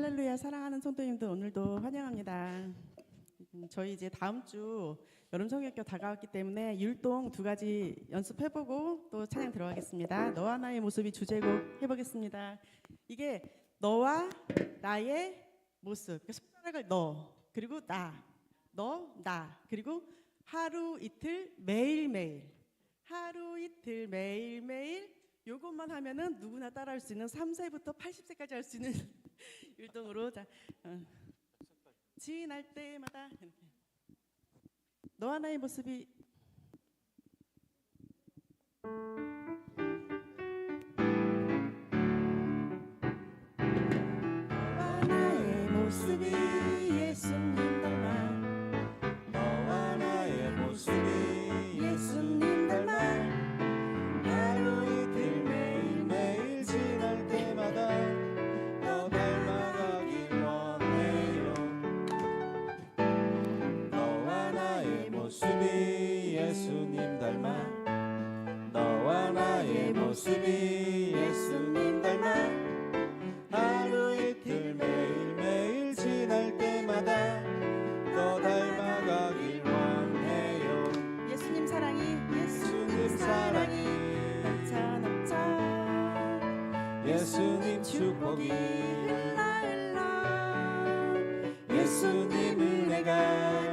할렐루야. 사랑하는 성도님들 오늘도 환영합니다. 저희 이제 다음 주 여름 성경학교 다가왔기 때문에 율동 두 가지 연습해보고 또 찬양 들어가겠습니다. 너와 나의 모습이 주제곡 해보겠습니다. 이게 너와 나의 모습, 손가락을 너 그리고 나, 너, 나 그리고 하루 이틀 매일매일, 하루 이틀 매일매일 요것만 하면은 누구나 따라할 수 있는 3세부터 80세까지 할 수 있는 율동으로. 자, 지날 때마다 너와 나의 모습이 너와 나의 모습이 예수님 닮아, 너와 나의 모습이 예수님 닮아, 하루 이틀 매일매일 지날 때마다 너 닮아가길 원해요. 너와 나의 모습이 예수님 닮아, 너와 나의 모습이 예수님 닮아, 하루 이틀 매일매일 지날 때마다 너 닮아가길 원해요. 예수님 사랑이, 예수님 사랑이 넘쳐 넘쳐, 예수님 축복이 흘러 흘러, 예수님 은혜가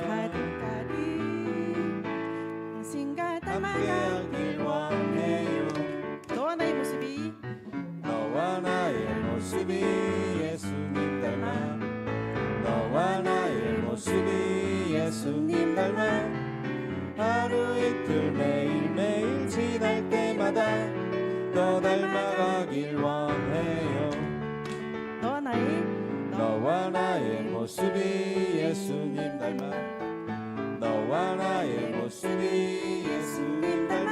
가득 가득 당신과 닮아가길 함께하길 원해요. 너와 나의 모습이 너와 나의 모습이 예수님 닮아, 너와 나의 모습이 예수님 닮아, 하루 이틀 매일매일 지날 때마다 너 닮아가길 원해요. 너와 나의 너와 나의 모습이 예수님 닮아, 너와 나의 모습이 예수님 닮아,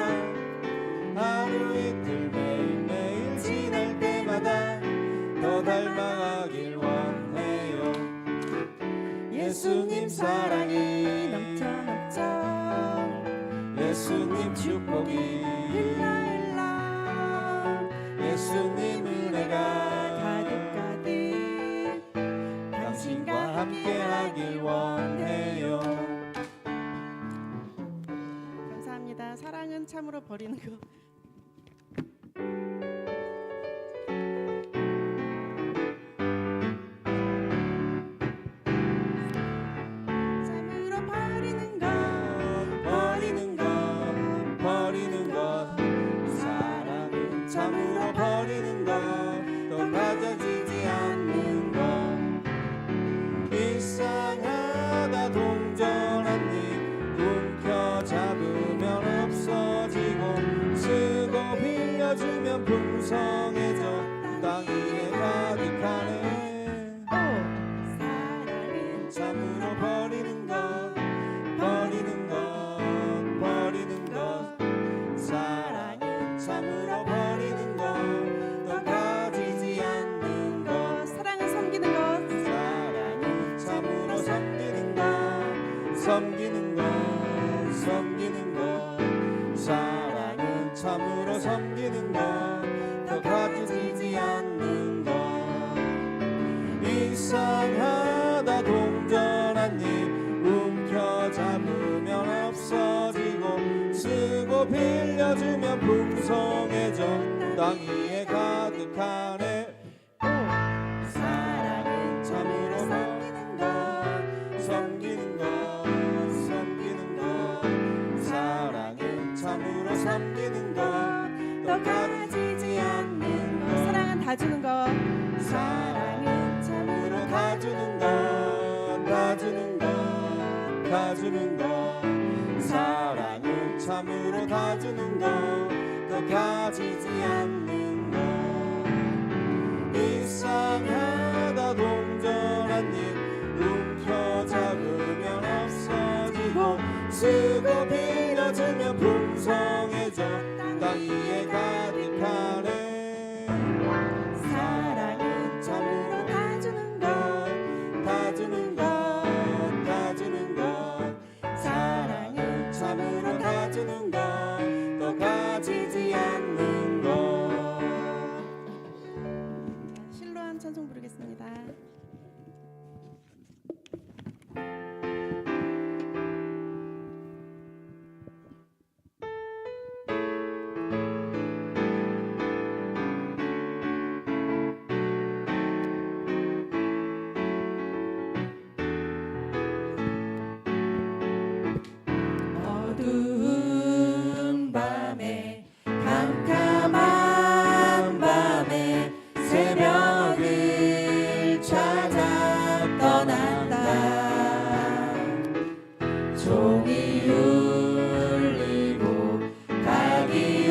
하루 이틀 매일매일 지날 때마다 너 닮아가길 원해요. 예수님 사랑이 넘쳐 넘쳐, 예수님 축복이 흘러 흘러, 예수님 은혜가 가득 가득 당신과 함께하길 원해요. 감사합니다. 사랑은 참으로 버리는 거. 참으로 버리는 것, 버리는 것, 버리는 것, 사랑은 참으로 버리는 것, 또 가져지지 않는 것. 이상하다 동전한 입 움켜잡으면 없어지고, 쓰고 빌려주면 풍성해져 땅 위에 가득하네. 사랑은 참으로 버리는 것, 버리는 것, 버리는 것, 사랑은 참으로 버리는 것, 또 가지지 않는 것. 사랑은 섬기는 것, 사랑은 참으로 섬기는 것, 섬기는 것, 섬기는 것, 사랑은 참으로 섬기는 것, 또 가지지 않는 것. 이상하다 동전한 입 움켜잡으면 없어지고, 쓰고 빌려주면 풍성해져 땅 위에 가득하네. 사랑은 참으로 섬기는 것, 섬기는 것, 섬기는 것, 사랑은 참으로 섬기는 것, 또 가지지 않는 것. 사랑은 다 주는 것, 사랑은 참으로 다 주는 것, 다 주는 것, 다 주는 것, 사랑은 참으로 다 주는 것, 또 가지지 않는 것. 이상하다 동전한 입 움켜잡으면 없어지고, 쓰고 빌려주면 풍성해져 땅 위에 가득하네. 사랑은 참으로 다 주는 것, 다 주는 것, 다 주는 것, 사랑은 참으로 다 주는 것, 또 가지지 않는 것. 실로한 찬송 부르겠습니다. 종이 울리고 닭이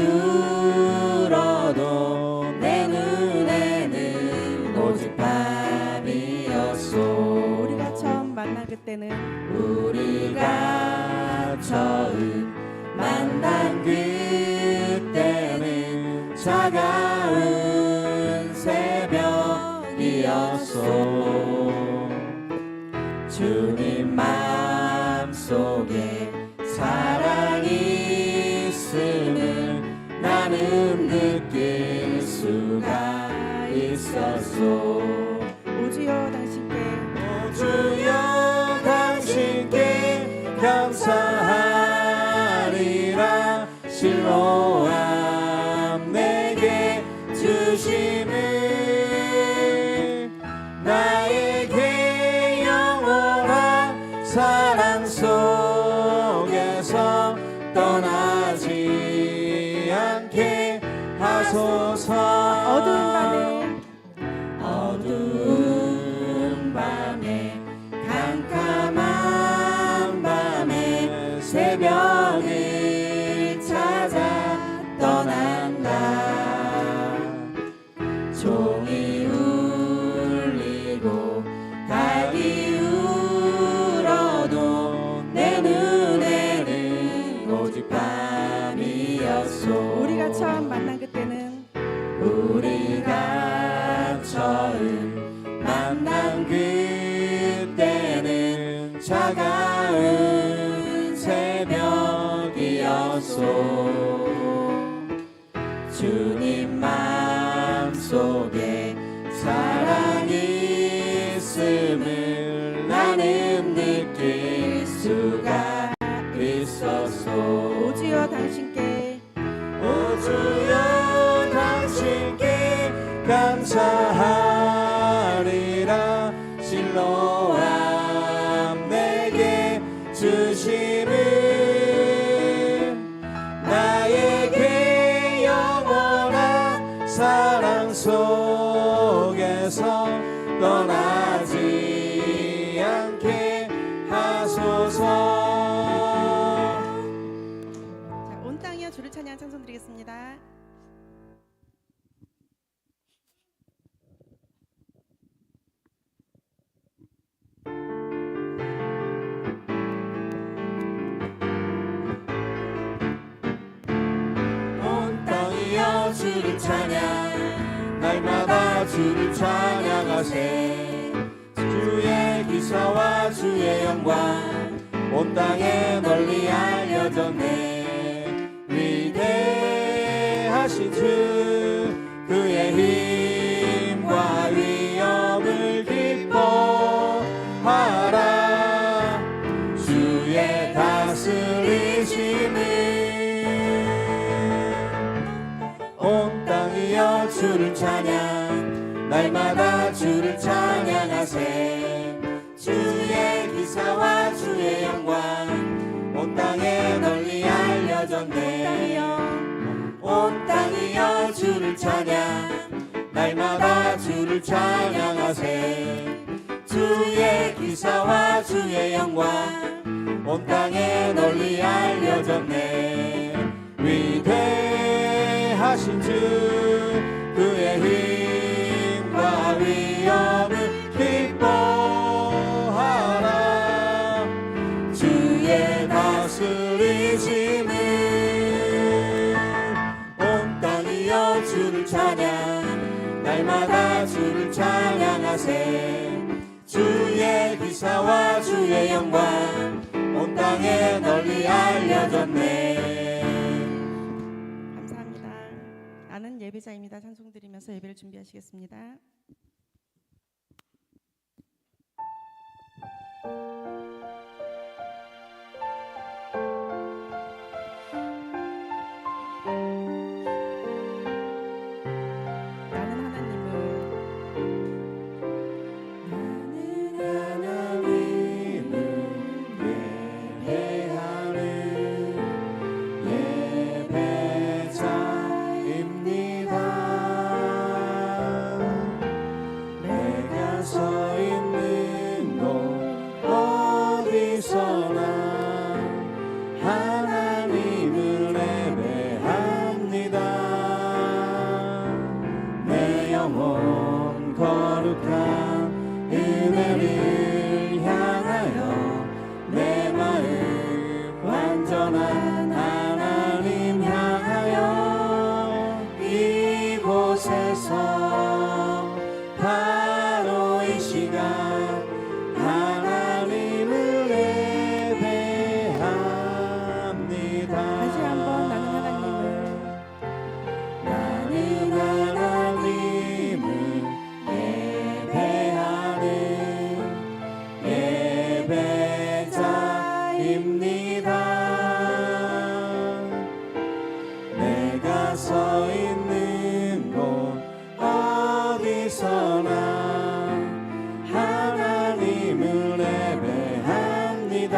울어도 내 눈에는 오직 밤이었소. 우리가 처음 만난 그때는 우리가 처음 만난 그때는 차가운 새벽이었소. 주님 마음속에 사랑이 있음을 나는 느낄 수가 있었소. 오주여 당신께 주여 당신께 감사하리라. 실로암 내게 주심을 나에게 영원한 사랑 속에서 떠나지 않게 하소서. 어두운 밤에 캄캄한 밤에 새벽을 찾아 떠난다. 종이 울리고 닭이 울어도 내 눈에는 오직 밤이었소. 우리가 처음 만난 그때는 우리가 처음 만난 그때는 차가운 새벽이었소. 주님 마음속에 사랑이 있음을 나는 느낄 수가 있었소. 오주여 당신께 오주여 당신께 감사하리라. 실로암 내게 주심을 나에게 영원한 사랑 속에서 떠나지 않게 하소서. 자, 온 땅이여 주를 찬양 찬송 드리겠습니다. 온 땅이여 주를 찬양 날마다 주를 찬양하세. 주의 기사와 주의 영광 온 땅에 널리 알려졌네. 위대하신 주 그의 힘과 위엄을 기뻐하라. 주의 다스리심을 온 땅이여 주를 찬양 날마다 주를 찬양하세. 주의 기사와 주의 영광 온 땅에 널리 알려졌네. 온 땅이여 주를 찬양 날마다 주를 찬양하세. 주의 기사와 주의 영광 온 땅에 널리 알려졌네. 위대하신 주 그의 힘과 위엄을 기뻐하라. 주의 다스리심을 온 땅이여 주를 찬양 날마다 주를 찬양하세. 주의 기사와 주의 영광 온 땅에 널리 알려졌네. 감사합니다. 아는 예배자입니다. 찬송 드리면서 예배를 준비하시겠습니다. 나는 하나님을 예배하는 예배자입니다. 내가 서 있는 곳 은혜를 향하여 내 마음 완전한 하나님 향하여 이곳에서 바로 이 시간 하나님을 예배합니다. 다시 한번 나는 하나님을 예배하는 예배자입니다. 내가 서 있는 곳 어디서나 하나님을 예배합니다.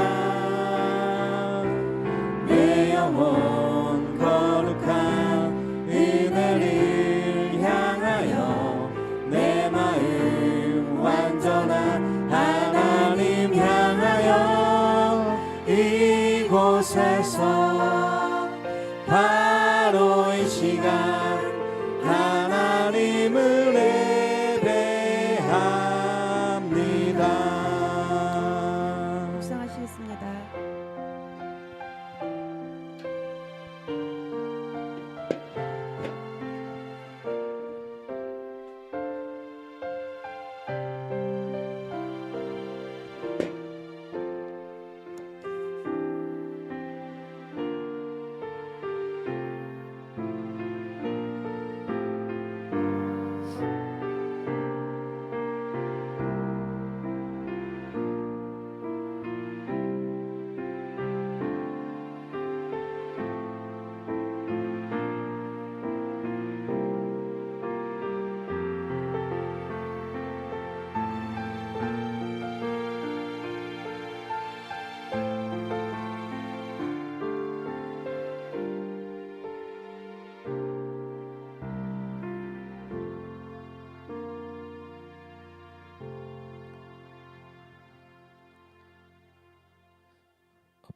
내 영혼 거룩한 은혜를 향하여 내 마음 완전한 하나님 향하여 이곳에서 바로 이 시간 하나님을 예배합니다. 묵상하시겠습니다.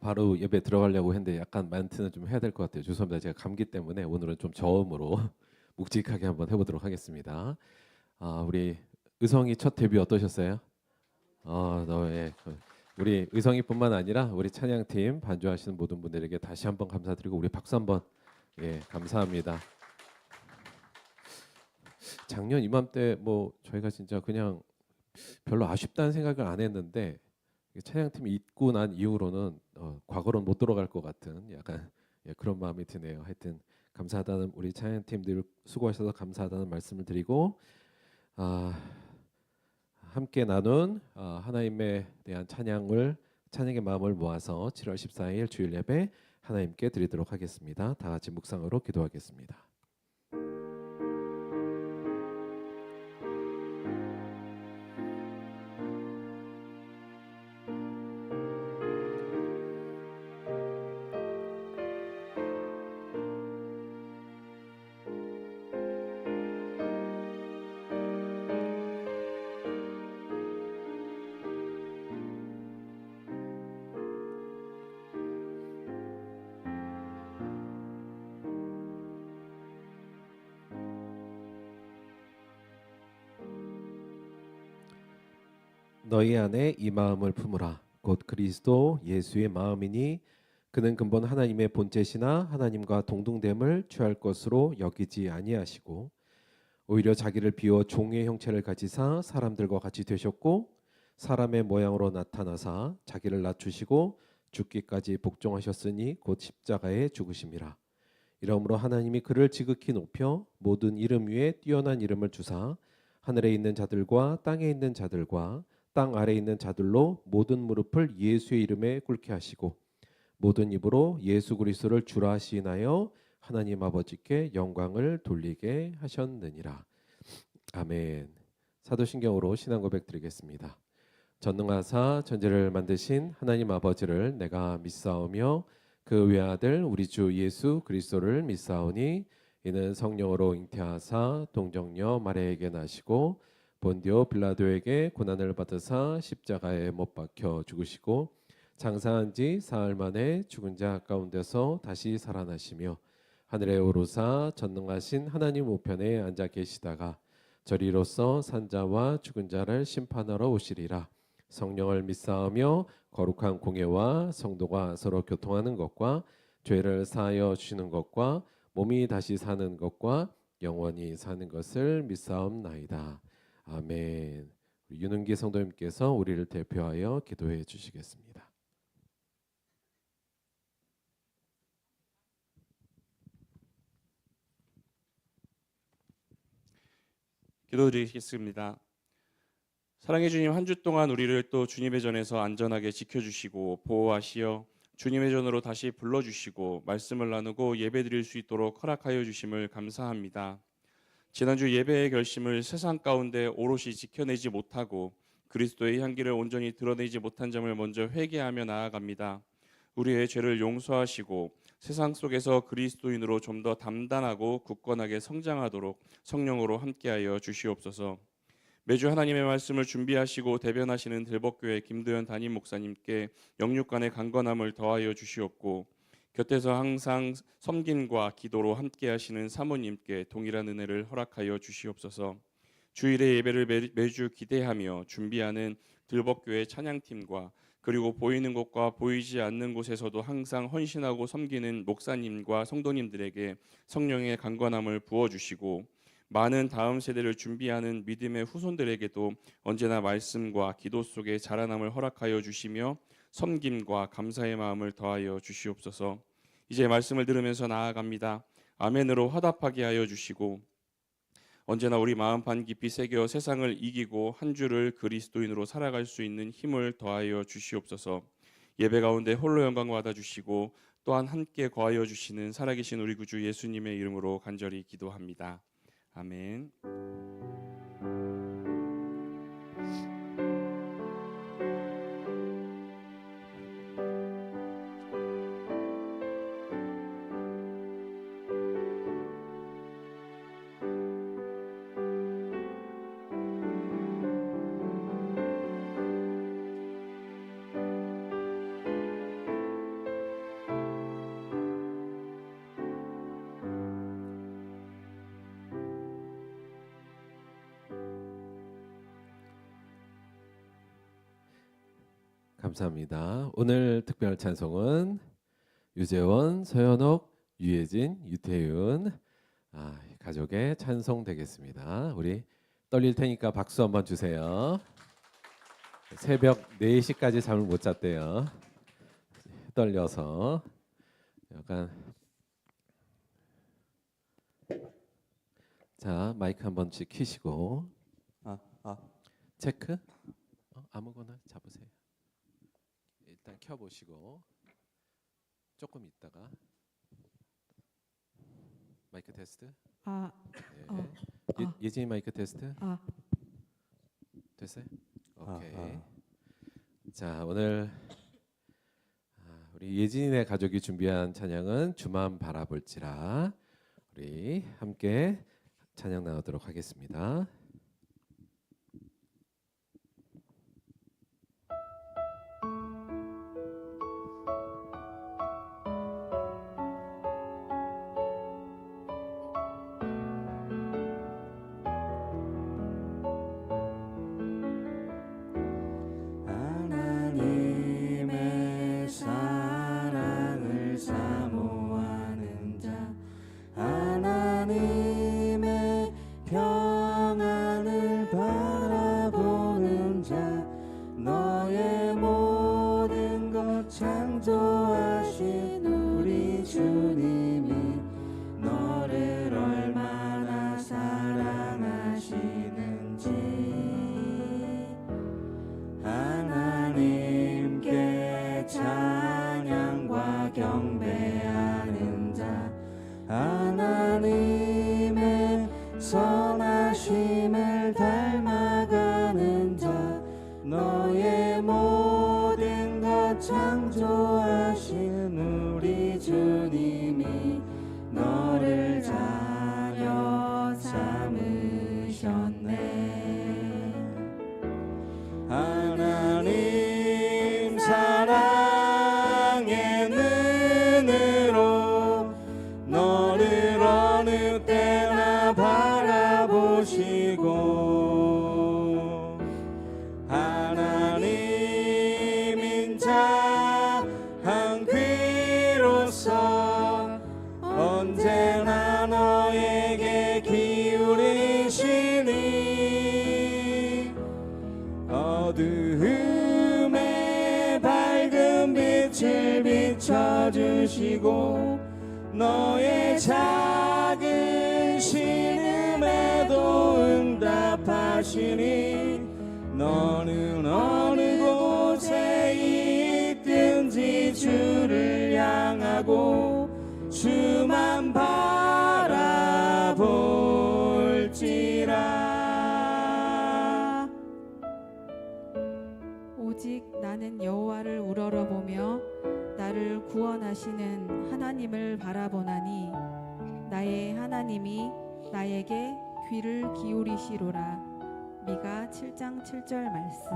바로 예배 들어가려고 했는데 약간 멘트는 좀 해야 될 것 같아요. 죄송합니다. 제가 감기 때문에 오늘은 좀 저음으로 묵직하게 한번 해보도록 하겠습니다. 우리 의성이 첫 데뷔 어떠셨어요? 예. 우리 의성이뿐만 아니라 우리 찬양팀 반주하시는 모든 분들에게 다시 한번 감사드리고 우리 박수 한번 감사합니다. 작년 이맘때 뭐 저희가 진짜 그냥 별로 아쉽다는 생각을 안 했는데 찬양팀이 있고 난 이후로는 과거로 못 돌아갈 것 같은 약간 그런 마음이 드네요. 하여튼 감사하다는 우리 찬양팀들 수고하셔서 감사하다는 말씀을 드리고 함께 나눈 하나님에 대한 찬양의 마음을 모아서 7월 14일 주일 예배 하나님께 드리도록 하겠습니다. 다 같이 묵상으로 기도하겠습니다. 너희 안에 이 마음을 품으라. 곧 그리스도 예수의 마음이니 그는 근본 하나님의 본체시나 하나님과 동등됨을 취할 것으로 여기지 아니하시고 오히려 자기를 비워 종의 형체를 가지사 사람들과 같이 되셨고 사람의 모양으로 나타나사 자기를 낮추시고 죽기까지 복종하셨으니 곧 십자가에 죽으심이라. 이러므로 하나님이 그를 지극히 높여 모든 이름 위에 뛰어난 이름을 주사 하늘에 있는 자들과 땅에 있는 자들과 땅 아래에 있는 자들로 모든 무릎을 예수의 이름에 꿇게 하시고 모든 입으로 예수 그리스도를 주라 시인하여 하나님 아버지께 영광을 돌리게 하셨느니라. 아멘. 사도신경으로 신앙 고백 드리겠습니다. 전능하사 천지를 만드신 하나님 아버지를 내가 믿사오며 그 외아들 우리 주 예수 그리스도를 믿사오니 이는 성령으로 잉태하사 동정녀 마리아에게 나시고 본디오 빌라도에게 고난을 받으사 십자가에 못 박혀 죽으시고 장사한 지 사흘 만에 죽은 자 가운데서 다시 살아나시며 하늘에 오르사 전능하신 하나님 우편에 앉아 계시다가 저리로서 산자와 죽은 자를 심판하러 오시리라. 성령을 믿사오며 거룩한 공예와 성도가 서로 교통하는 것과 죄를 사하여 주시는 것과 몸이 다시 사는 것과 영원히 사는 것을 믿사옵나이다. 아멘. 윤은기 성도님께서 우리를 대표하여 기도해 주시겠습니다. 기도드리겠습니다. 사랑해 주님, 한 주 동안 우리를 또 주님의 전에서 안전하게 지켜주시고 보호하시어 주님의 전으로 다시 불러주시고 말씀을 나누고 예배드릴 수 있도록 허락하여 주심을 감사합니다. 지난주 예배의 결심을 세상 가운데 오롯이 지켜내지 못하고 그리스도의 향기를 온전히 드러내지 못한 점을 먼저 회개하며 나아갑니다. 우리의 죄를 용서하시고 세상 속에서 그리스도인으로 좀 더 담담하고 굳건하게 성장하도록 성령으로 함께하여 주시옵소서. 매주 하나님의 말씀을 준비하시고 대변하시는 들복교회 김도현 담임 목사님께 영육간의 강건함을 더하여 주시옵고 곁에서 항상 섬김과 기도로 함께하시는 사모님께 동일한 은혜를 허락하여 주시옵소서. 주일의 예배를 매주 기대하며 준비하는 들복교회 찬양팀과 그리고 보이는 곳과 보이지 않는 곳에서도 항상 헌신하고 섬기는 목사님과 성도님들에게 성령의 강건함을 부어주시고 많은 다음 세대를 준비하는 믿음의 후손들에게도 언제나 말씀과 기도 속에 자라남을 허락하여 주시며 섬김과 감사의 마음을 더하여 주시옵소서. 이제 말씀을 들으면서 나아갑니다. 아멘으로 화답하게 하여 주시고 언제나 우리 마음판 깊이 새겨 세상을 이기고 한 주를 그리스도인으로 살아갈 수 있는 힘을 더하여 주시옵소서. 예배 가운데 홀로 영광 받아 주시고 또한 함께 거하여 주시는 살아계신 우리 구주 예수님의 이름으로 간절히 기도합니다. 아멘. 감사합니다. 오늘 특별 찬송은 유재원, 서현옥, 유혜진, 유태윤 가족의 찬송 되겠습니다. 우리 떨릴 테니까 박수 한번 주세요. 새벽 4시까지 잠을 못 잤대요. 떨려서 약간. 자, 마이크 한 번씩 켜시고 체크 아무거나 잡으세요. 일단 켜보시고 조금 있다가 마이크 테스트. 네. 예진이 마이크 테스트. 됐어요? 오케이. 자, 오늘 우리 예진이네 가족이 준비한 찬양은 주만 바라볼지라. 우리 함께 찬양 나누도록 하겠습니다. 하나님의 사랑을 사모하는 자, 하나님의 평안 비춰주시고 너의 작은 신음에도 응답하시니 너는 어느 곳에 있든지 주를 향하고 주만 바라볼지라. 오직 나는 여호와를 우러러보며 나를 구원하시는 하나님을 바라보나니 나의 하나님이 나에게 귀를 기울이시로라. 미가 7장 7절 말씀.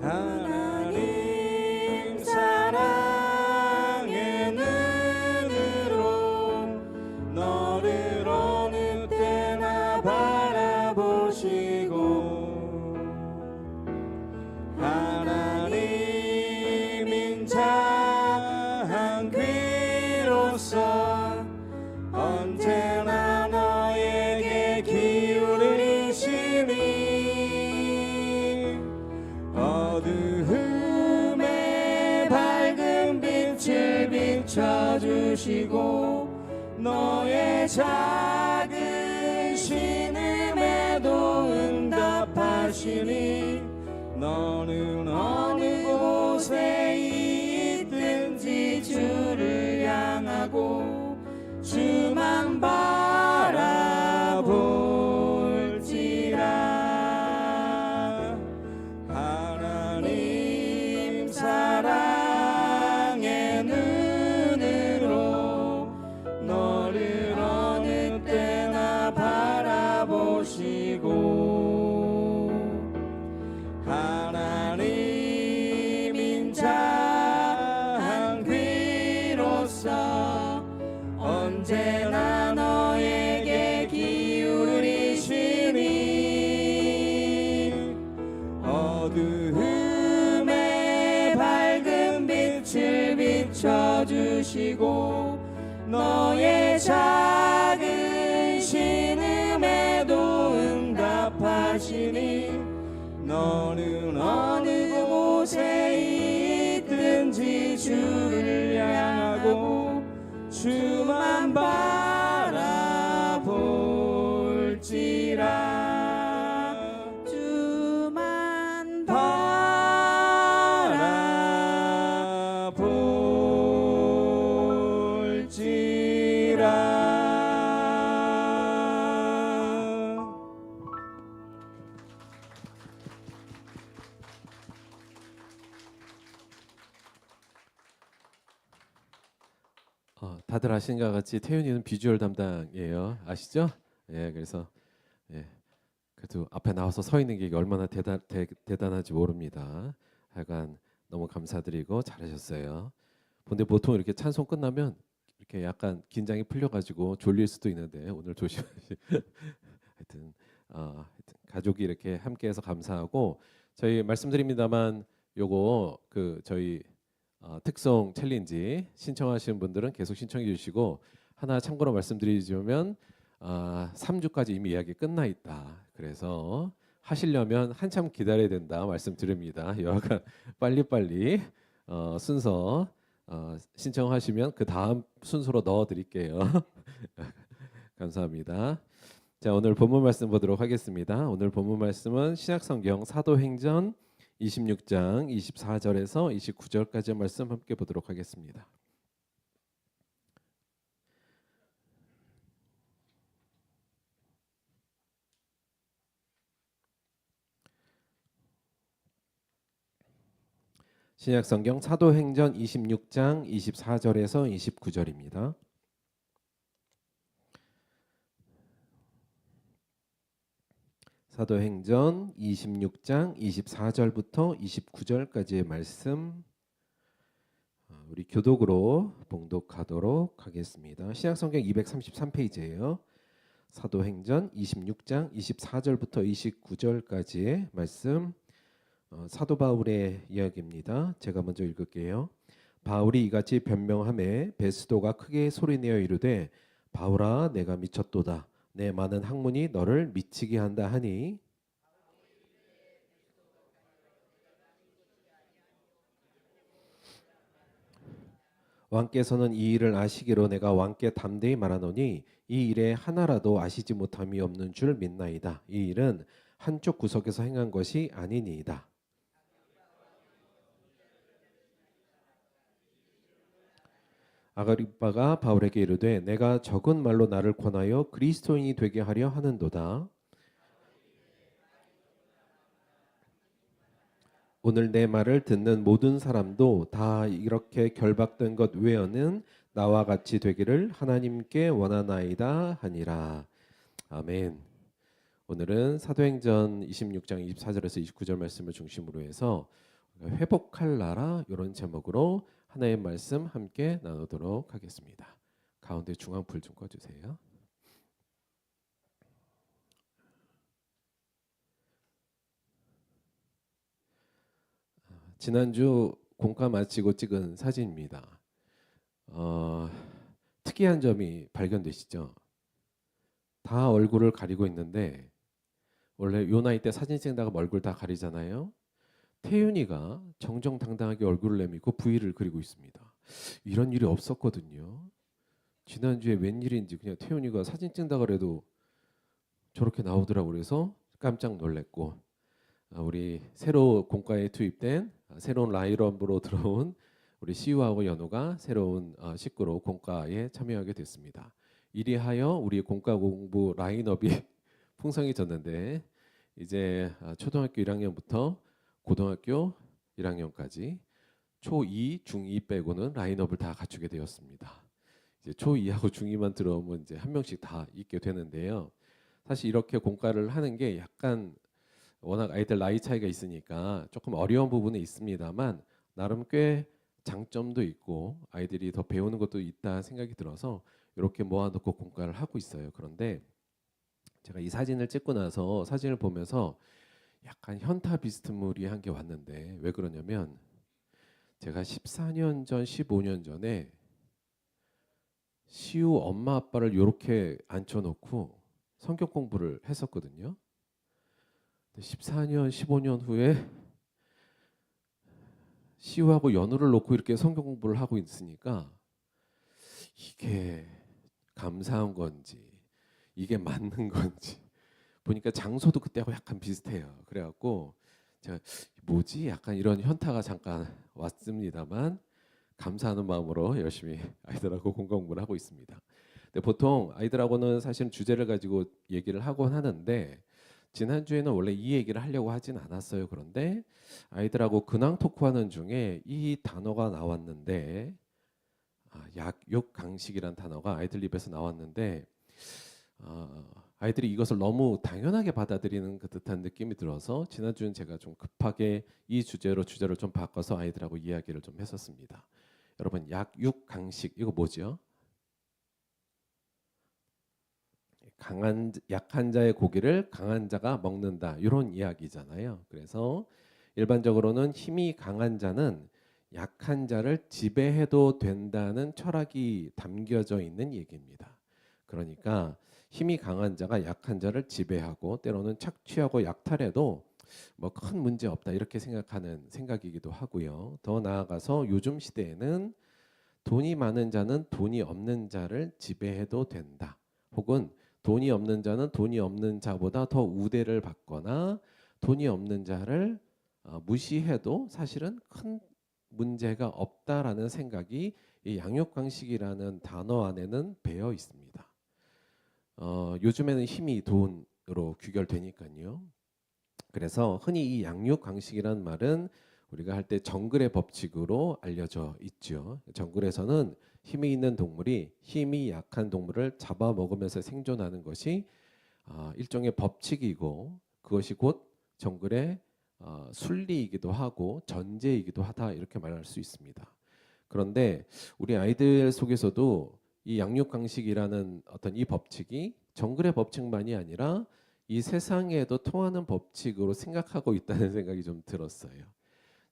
하나님 사랑의 눈으로 너를 어느 때나 바라보시고 하나님 인자한 귀로서 언제나 너에게 기울이시니 어두움에 밝은 빛을 비춰주시고 너의 작은 신음에도 응답하시니 너는 어느 곳에 있든지 주를 향하고 주만 바라볼지라. 하나님 사랑의 눈으로 너를 어느 때나 바라보시고 하나님 인자한 귀로서 언제나 너에게 기울이시니 어두움에 밝은 빛을 비춰주시고 너의 작은 신음에도 응답하시니 너는 어느 곳에 있든지 주를 향하고 주만 바라볼지라. 주만 바라볼지라. 다들 아시는 것 같이 태윤이는 비주얼 담당이에요. 아시죠? 예, 그래서 예, 그래도 앞에 나와서 서 있는 게 이게 얼마나 대단한지 모릅니다. 하여간 너무 감사드리고 잘하셨어요. 근데 보통 이렇게 찬송 끝나면 이렇게 약간 긴장이 풀려가지고 졸릴 수도 있는데 오늘 조심하시. 하여튼 가족이 이렇게 함께해서 감사하고 저희 말씀드립니다만 요거 그 저희 특송 챌린지 신청하시는 분들은 계속 신청해 주시고 하나 참고로 말씀드리자면 3주까지 이미 예약이 끝나 있다. 그래서 하시려면 한참 기다려야 된다 말씀드립니다. 여하간 빨리빨리 순서 신청하시면 그 다음 순서로 넣어드릴게요. 감사합니다. 자, 오늘 본문 말씀 보도록 하겠습니다. 오늘 본문 말씀은 신약성경 사도행전 26장 24절에서 29절까지의 말씀 함께 보도록 하겠습니다. 신약성경 사도행전 26장 24절에서 29절입니다. 사도행전 26장 24절부터 29절까지의 말씀 우리 교독으로 봉독하도록 하겠습니다. 신약성경 233페이지예요. 사도행전 26장 24절부터 29절까지의 말씀 사도 바울의 이야기입니다. 제가 먼저 읽을게요. 바울이 이같이 변명하매 베스도가 크게 소리내어 이르되 바울아 내가 미쳤도다. 내 많은 학문이 너를 미치게 한다 하니 왕께서는 이 일을 아시기로 내가 왕께 담대히 말하노니 이 일에 하나라도 아시지 못함이 없는 줄 믿나이다. 이 일은 한쪽 구석에서 행한 것이 아니니이다. 아그리빠가 바울에게 이르되 내가 적은 말로 나를 권하여 그리스도인이 되게 하려 하는도다. 오늘 내 말을 듣는 모든 사람도 다 이렇게 결박된 것 외에는 나와 같이 되기를 하나님께 원하나이다 하니라. 아멘. 오늘은 사도행전 26장 24절에서 29절 말씀을 중심으로 해서 회복할 나라 이런 제목으로 하나의 말씀 함께 나누도록 하겠습니다. 가운데 중앙 불 좀 꺼주세요. 지난주 공과 마치고 찍은 사진입니다. 특이한 점이 발견되시죠? 다 얼굴을 가리고 있는데 원래 요 나이 때 사진 찍다가 얼굴 다 가리잖아요. 태윤이가 정정당당하게 얼굴을 내밀고 V를 그리고 있습니다. 이런 일이 없었거든요. 지난주에 웬일인지 그냥 태윤이가 사진 찍다 그래도 저렇게 나오더라고 그래서 깜짝 놀랐고 우리 새로 공과에 투입된 새로운 라인업으로 들어온 우리 시우하고 연우가 새로운 식구로 공과에 참여하게 됐습니다. 이리하여 우리 공과 공부 라인업이 풍성해졌는데 이제 초등학교 1학년부터 고등학교 1학년까지 초2, 중2 빼고는 라인업을 다 갖추게 되었습니다. 이제 초2하고 중2만 들어오면 이제 한 명씩 다 있게 되는데요. 사실 이렇게 공과를 하는 게 약간 워낙 아이들 나이 차이가 있으니까 조금 어려운 부분은 있습니다만 나름 꽤 장점도 있고 아이들이 더 배우는 것도 있다 생각이 들어서 이렇게 모아놓고 공과를 하고 있어요. 그런데 제가 이 사진을 찍고 나서 사진을 보면서 약간 현타 비스무리한 게 왔는데 왜 그러냐면 제가 14년 전, 15년 전에 시우 엄마 아빠를 이렇게 앉혀놓고 성경 공부를 했었거든요. 14년, 15년 후에 시우하고 연우를 놓고 이렇게 성경 공부를 하고 있으니까 이게 감사한 건지 이게 맞는 건지 보니까 장소도 그때하고 약간 비슷해요. 그래갖고 제가 뭐지? 약간 이런 현타가 잠깐 왔습니다만 감사하는 마음으로 열심히 아이들하고 공부를 하고 있습니다. 근데 보통 아이들하고는 사실 주제를 가지고 얘기를 하곤 하는데 지난주에는 원래 이 얘기를 하려고 하진 않았어요. 그런데 아이들하고 근황 토크하는 중에 이 단어가 나왔는데 약육 강식이란 단어가 아이들 입에서 나왔는데 아이들이 이것을 너무 당연하게 받아들이는 그 듯한 느낌이 들어서 지난주는 제가 좀 급하게 이 주제를 좀 바꿔서 아이들하고 이야기를 좀 했었습니다. 여러분 약육 강식 이거 뭐죠? 약한 자의 고기를 강한 자가 먹는다 이런 이야기잖아요. 그래서 일반적으로는 힘이 강한 자는 약한 자를 지배해도 된다는 철학이 담겨져 있는 얘기입니다. 그러니까 힘이 강한 자가 약한 자를 지배하고 때로는 착취하고 약탈해도 뭐 큰 문제 없다 이렇게 생각하는 생각이기도 하고요. 더 나아가서 요즘 시대에는 돈이 많은 자는 돈이 없는 자를 지배해도 된다. 혹은 돈이 없는 자는 돈이 없는 자보다 더 우대를 받거나 돈이 없는 자를 무시해도 사실은 큰 문제가 없다라는 생각이 이 양육강식이라는 단어 안에는 배어 있습니다. 요즘에는 힘이 돈으로 귀결되니까요. 그래서 흔히 이 양육강식이라는 말은 우리가 할 때 정글의 법칙으로 알려져 있죠. 정글에서는 힘이 있는 동물이 힘이 약한 동물을 잡아먹으면서 생존하는 것이 일종의 법칙이고 그것이 곧 정글의 순리이기도 하고 전제이기도 하다 이렇게 말할 수 있습니다. 그런데 우리 아이들 속에서도 이 양육강식이라는 어떤 이 법칙이 정글의 법칙만이 아니라 이 세상에도 통하는 법칙으로 생각하고 있다는 생각이 좀 들었어요.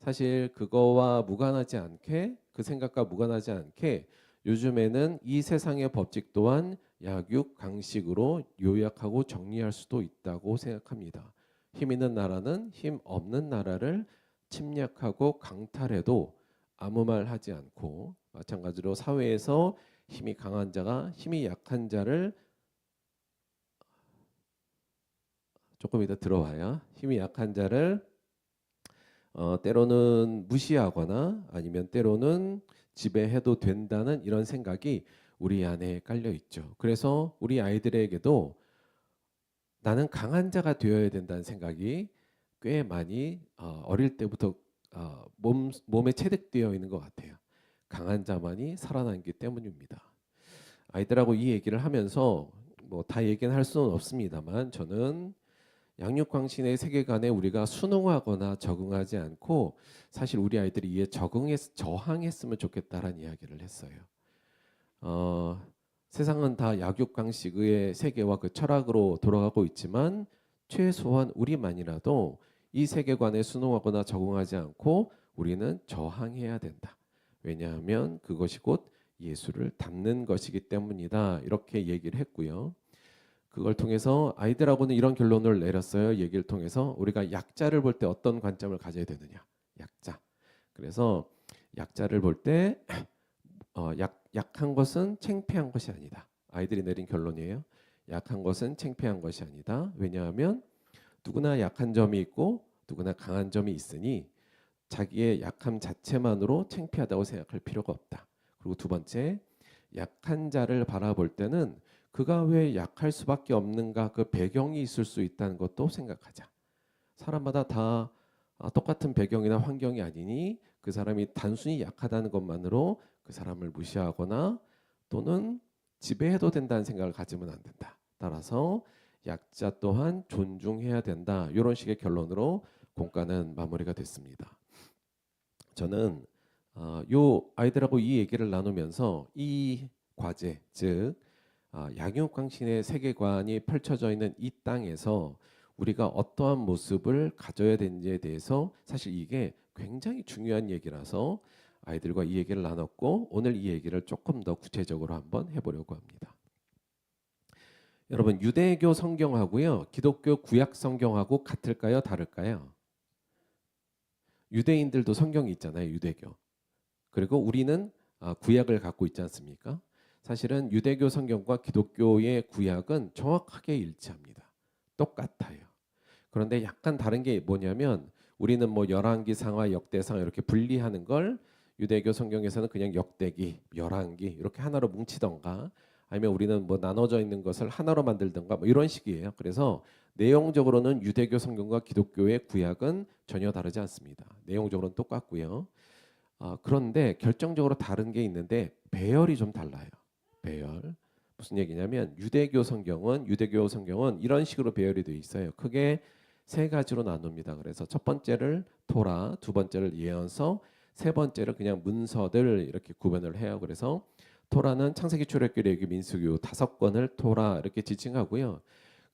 사실 그거와 무관하지 않게, 그 생각과 무관하지 않게 요즘에는 이 세상의 법칙 또한 약육강식으로 요약하고 정리할 수도 있다고 생각합니다. 힘 있는 나라는 힘 없는 나라를 침략하고 강탈해도 아무 말 하지 않고, 마찬가지로 사회에서 힘이 강한 자가 힘이 약한 자를, 조금 이따 들어와야, 힘이 약한 자를 때로는 무시하거나 아니면 때로는 지배해도 된다는 이런 생각이 우리 안에 깔려 있죠. 그래서 우리 아이들에게도 나는 강한 자가 되어야 된다는 생각이 꽤 많이 어릴 때부터 몸에 체득되어 있는 것 같아요. 강한 자만이 살아남기 때문입니다. 아이들하고 이 얘기를 하면서 뭐 다 얘기는 할 수는 없습니다만, 저는 양육광신의 세계관에 우리가 순응하거나 적응하지 않고 사실 우리 아이들이 이에 저항했으면 좋겠다라는 이야기를 했어요. 세상은 다 약육강식의 세계와 그 철학으로 돌아가고 있지만 최소한 우리만이라도 이 세계관에 순응하거나 적응하지 않고 우리는 저항해야 된다. 왜냐하면 그것이 곧 예수를 닮는 것이기 때문이다. 이렇게 얘기를 했고요. 그걸 통해서 아이들하고는 이런 결론을 내렸어요. 얘기를 통해서 우리가 약자를 볼 때 어떤 관점을 가져야 되느냐. 약자. 그래서 약자를 볼 때 약한 것은 창피한 것이 아니다. 아이들이 내린 결론이에요. 약한 것은 창피한 것이 아니다. 왜냐하면 누구나 약한 점이 있고 누구나 강한 점이 있으니 자기의 약함 자체만으로 창피하다고 생각할 필요가 없다. 그리고 두 번째, 약한 자를 바라볼 때는 그가 왜 약할 수밖에 없는가, 그 배경이 있을 수 있다는 것도 생각하자. 사람마다 다 똑같은 배경이나 환경이 아니니 그 사람이 단순히 약하다는 것만으로 그 사람을 무시하거나 또는 지배해도 된다는 생각을 가지면 안 된다. 따라서 약자 또한 존중해야 된다. 이런 식의 결론으로 공과는 마무리가 됐습니다. 저는 요 아이들하고 이 얘기를 나누면서 이 과제, 즉 양육강신의 세계관이 펼쳐져 있는 이 땅에서 우리가 어떠한 모습을 가져야 되는지에 대해서 사실 이게 굉장히 중요한 얘기라서 아이들과 이 얘기를 나눴고 오늘 이 얘기를 조금 더 구체적으로 한번 해보려고 합니다. 여러분, 유대교 성경하고요 기독교 구약 성경하고 같을까요? 다를까요? 유대인들도 성경이 있잖아요. 유대교. 그리고 우리는 구약을 갖고 있지 않습니까? 사실은 유대교 성경과 기독교의 구약은 정확하게 일치합니다. 똑같아요. 그런데 약간 다른 게 뭐냐면 우리는 뭐 열왕기, 상하, 역대상 이렇게 분리하는 걸 유대교 성경에서는 그냥 역대기, 열왕기 이렇게 하나로 뭉치던가 아니면 우리는 뭐 나눠져 있는 것을 하나로 만들던가 뭐 이런 식이에요. 그래서 내용적으로는 유대교 성경과 기독교의 구약은 전혀 다르지 않습니다. 내용적으로는 똑같고요. 그런데 결정적으로 다른 게 있는데 배열이 좀 달라요. 배열. 무슨 얘기냐면 유대교 성경은 이런 식으로 배열이 되어 있어요. 크게 세 가지로 나눕니다. 그래서 첫 번째를 토라, 두 번째를 예언서, 세 번째를 그냥 문서들 이렇게 구분을 해요. 그래서 토라는 창세기, 출애굽기, 레위기, 민수기 5권을 토라 이렇게 지칭하고요.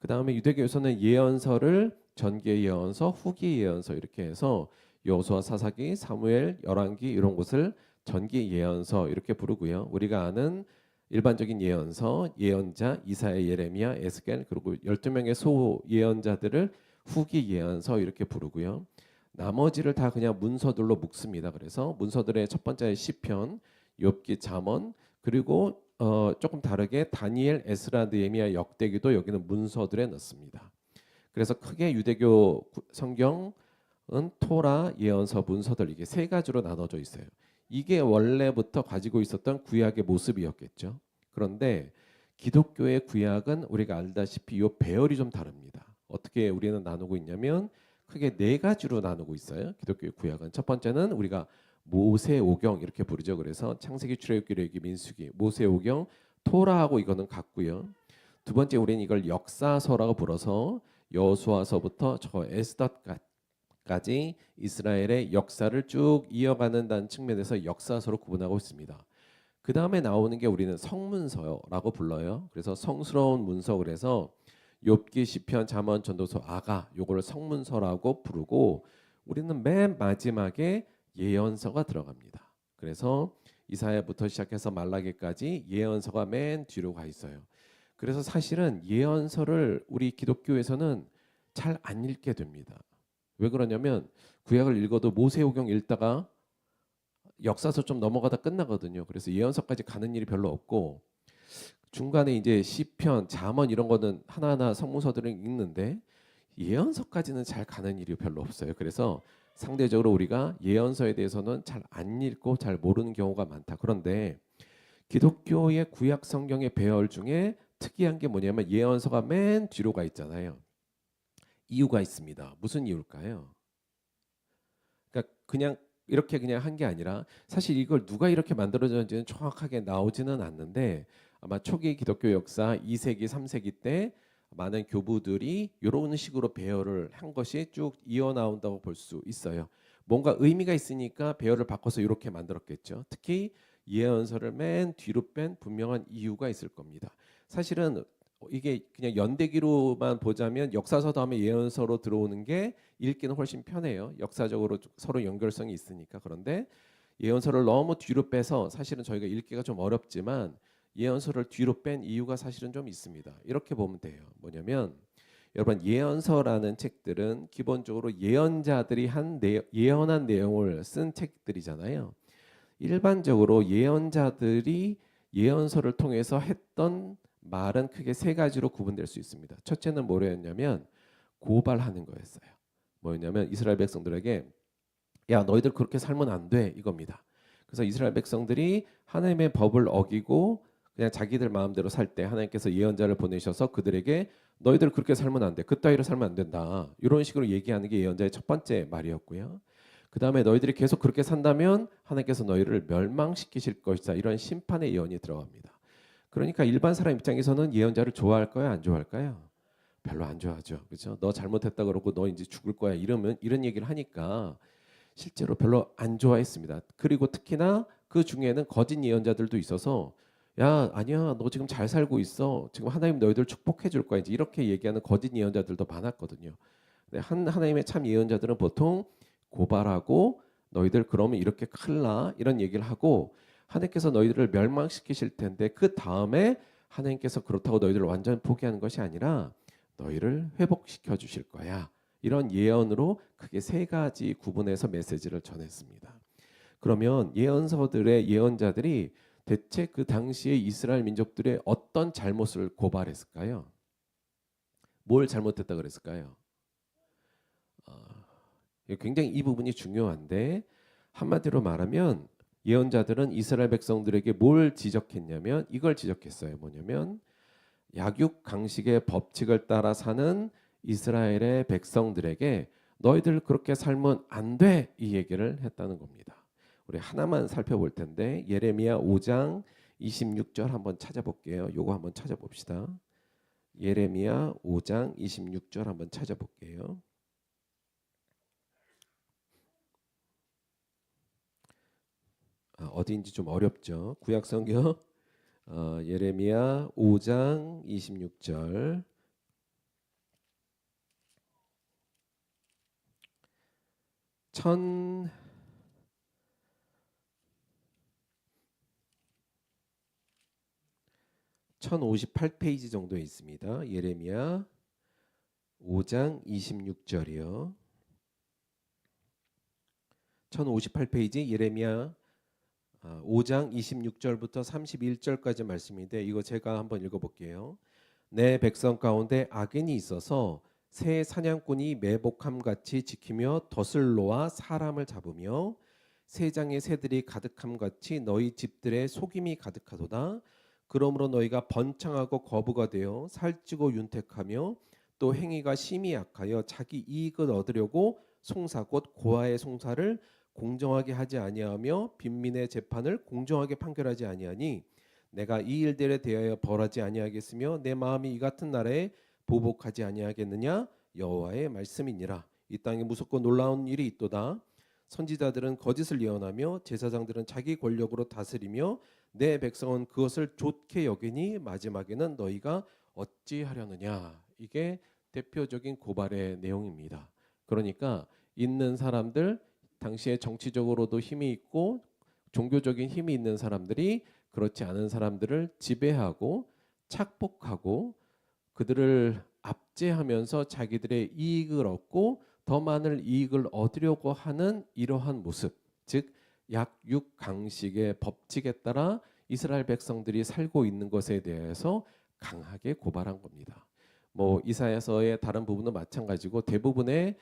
그 다음에 유대교에서는 예언서를 전기 예언서, 후기 예언서 이렇게 해서 여호수아, 사사기, 사무엘, 열왕기 이런 곳을 전기 예언서 이렇게 부르고요. 우리가 아는 일반적인 예언서, 예언자, 이사야, 예레미야, 에스겔 그리고 12명의 소 예언자들을 후기 예언서 이렇게 부르고요. 나머지를 다 그냥 문서들로 묶습니다. 그래서 문서들의 첫 번째 시편, 욥기, 잠언 그리고 조금 다르게 다니엘, 에스라, 느헤미야, 역대기도 여기는 문서들에 넣습니다. 그래서 크게 유대교 성경은 토라, 예언서, 문서들 이게 세 가지로 나눠져 있어요. 이게 원래부터 가지고 있었던 구약의 모습이었겠죠. 그런데 기독교의 구약은 우리가 알다시피 이 배열이 좀 다릅니다. 어떻게 우리는 나누고 있냐면 크게 네 가지로 나누고 있어요. 기독교의 구약은 첫 번째는 우리가 모세오경 이렇게 부르죠. 그래서 창세기, 출애굽기, 레위기, 민수기, 모세오경, 토라하고 이거는 같고요. 두 번째 우리는 이걸 역사서라고 불러서 여호수아서부터 저 에스더까지 이스라엘의 역사를 쭉 이어가는다는 측면에서 역사서로 구분하고 있습니다. 그 다음에 나오는 게 우리는 성문서라고 불러요. 그래서 성스러운 문서 그래서 욥기, 시편, 잠언, 전도서, 아가 요거를 성문서라고 부르고 우리는 맨 마지막에 예언서가 들어갑니다. 그래서 이사야부터 시작해서 말라기까지 예언서가 맨 뒤로 가 있어요. 그래서 사실은 예언서를 우리 기독교에서는 잘 안 읽게 됩니다. 왜 그러냐면 구약을 읽어도 모세오경 읽다가 역사서 좀 넘어가다 끝나거든요. 그래서 예언서까지 가는 일이 별로 없고 중간에 이제 시편, 잠언 이런 거는 하나하나 성문서들을 읽는데 예언서까지는 잘 가는 일이 별로 없어요. 그래서 상대적으로 우리가 예언서에 대해서는 잘 안 읽고 잘 모르는 경우가 많다. 그런데 기독교의 구약 성경의 배열 중에 특이한 게 뭐냐면 예언서가 맨 뒤로 가 있잖아요. 이유가 있습니다. 무슨 이유일까요? 그러니까 그냥 이렇게 그냥 한 게 아니라 사실 이걸 누가 이렇게 만들어졌는지는 정확하게 나오지는 않는데 아마 초기 기독교 역사 2세기, 3세기 때 많은 교부들이 이런 식으로 배열을 한 것이 쭉 이어 나온다고 볼 수 있어요. 뭔가 의미가 있으니까 배열을 바꿔서 이렇게 만들었겠죠. 특히 예언서를 맨 뒤로 뺀 분명한 이유가 있을 겁니다. 사실은 이게 그냥 연대기로만 보자면 역사서 다음에 예언서로 들어오는 게 읽기는 훨씬 편해요. 역사적으로 서로 연결성이 있으니까. 그런데 예언서를 너무 뒤로 빼서 사실은 저희가 읽기가 좀 어렵지만 예언서를 뒤로 뺀 이유가 사실은 좀 있습니다. 이렇게 보면 돼요. 뭐냐면 여러분 예언서라는 책들은 기본적으로 예언자들이 예언한 내용을 쓴 책들이잖아요. 일반적으로 예언자들이 예언서를 통해서 했던 말은 크게 세 가지로 구분될 수 있습니다. 첫째는 뭐였냐면 고발하는 거였어요. 뭐였냐면 이스라엘 백성들에게 야 너희들 그렇게 살면 안 돼 이겁니다. 그래서 이스라엘 백성들이 하나님의 법을 어기고 그냥 자기들 마음대로 살 때 하나님께서 예언자를 보내셔서 그들에게 너희들 그렇게 살면 안 돼. 그따위로 살면 안 된다. 이런 식으로 얘기하는 게 예언자의 첫 번째 말이었고요. 그 다음에 너희들이 계속 그렇게 산다면 하나님께서 너희를 멸망시키실 것이다. 이런 심판의 예언이 들어갑니다. 그러니까 일반 사람 입장에서는 예언자를 좋아할까요? 안 좋아할까요? 별로 안 좋아하죠. 그렇죠? 너 잘못했다 그러고 너 이제 죽을 거야. 이런 얘기를 하니까 실제로 별로 안 좋아했습니다. 그리고 특히나 그 중에는 거짓 예언자들도 있어서 야 아니야 너 지금 잘 살고 있어. 지금 하나님 너희들 축복해 줄 거야. 이제 이렇게 얘기하는 거짓 예언자들도 많았거든요. 근데 하나님의 참 예언자들은 보통 고발하고 너희들 그러면 이렇게 큰일 나 이런 얘기를 하고 하나님께서 너희들을 멸망시키실 텐데 그 다음에 하나님께서 그렇다고 너희들을 완전히 포기하는 것이 아니라 너희를 회복시켜 주실 거야. 이런 예언으로 크게 세 가지 구분해서 메시지를 전했습니다. 그러면 예언서들의 예언자들이 대체 그 당시에 이스라엘 민족들의 어떤 잘못을 고발했을까요? 뭘 잘못했다 그랬을까요? 굉장히 이 부분이 중요한데 한마디로 말하면 예언자들은 이스라엘 백성들에게 뭘 지적했냐면 이걸 지적했어요. 뭐냐면 약육 강식의 법칙을 따라 사는 이스라엘의 백성들에게 너희들 그렇게 살면 안 돼 이 얘기를 했다는 겁니다. 우리 하나만 살펴볼 텐데 예레미야 5장 26절 한번 찾아볼게요. 요거 한번 찾아봅시다. 예레미야 5장 26절 한번 찾아볼게요. 어디인지 좀 어렵죠. 구약성경 예레미야 5장 26절 1058페이지 정도에 있습니다. 예레미야 5장 26절이요. 1058페이지 예레미야 5장 26절부터 31절까지 말씀인데 이거 제가 한번 읽어볼게요. 내 백성 가운데 악인이 있어서 새 사냥꾼이 매복함같이 지키며 덫을 놓아 사람을 잡으며 새장의 새들이 가득함같이 너희 집들에 속임이 가득하도다. 그러므로 너희가 번창하고 거부가 되어 살찌고 윤택하며 또 행위가 심히 약하여 자기 이익을 얻으려고 송사 곧 고아의 송사를 공정하게 하지 아니하며 빈민의 재판을 공정하게 판결하지 아니하니 내가 이 일들에 대하여 벌하지 아니하겠으며 내 마음이 이 같은 날에 보복하지 아니하겠느냐 여호와의 말씀이니라. 이 땅에 무섭고 놀라운 일이 있도다. 선지자들은 거짓을 예언하며 제사장들은 자기 권력으로 다스리며 내 백성은 그것을 좋게 여기니 마지막에는 너희가 어찌하려느냐. 이게 대표적인 고발의 내용입니다. 그러니까 있는 사람들, 당시에 정치적으로도 힘이 있고 종교적인 힘이 있는 사람들이 그렇지 않은 사람들을 지배하고 착복하고 그들을 압제하면서 자기들의 이익을 얻고 더 많은 이익을 얻으려고 하는 이러한 모습, 즉 약육강식의 법칙에 따라 이스라엘 백성들이 살고 있는 것에 대해서 강하게 고발한 겁니다. 뭐 이사야서의 다른 부분은 마찬가지고 대부분의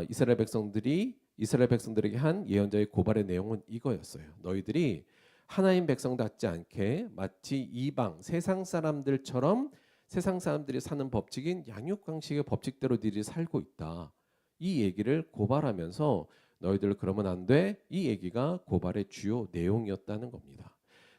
이스라엘 백성들에게 한 예언자의 고발의 내용은 이거였어요. 너희들이 하나님 백성답지 않게 마치 이방 세상 사람들처럼 세상 사람들이 사는 법칙인 양육강식의 법칙대로 너희들이 살고 있다. 이 얘기를 고발하면서 너희들 그러면 안 돼. 이 얘기가 고발의 주요 내용이었다는 겁니다.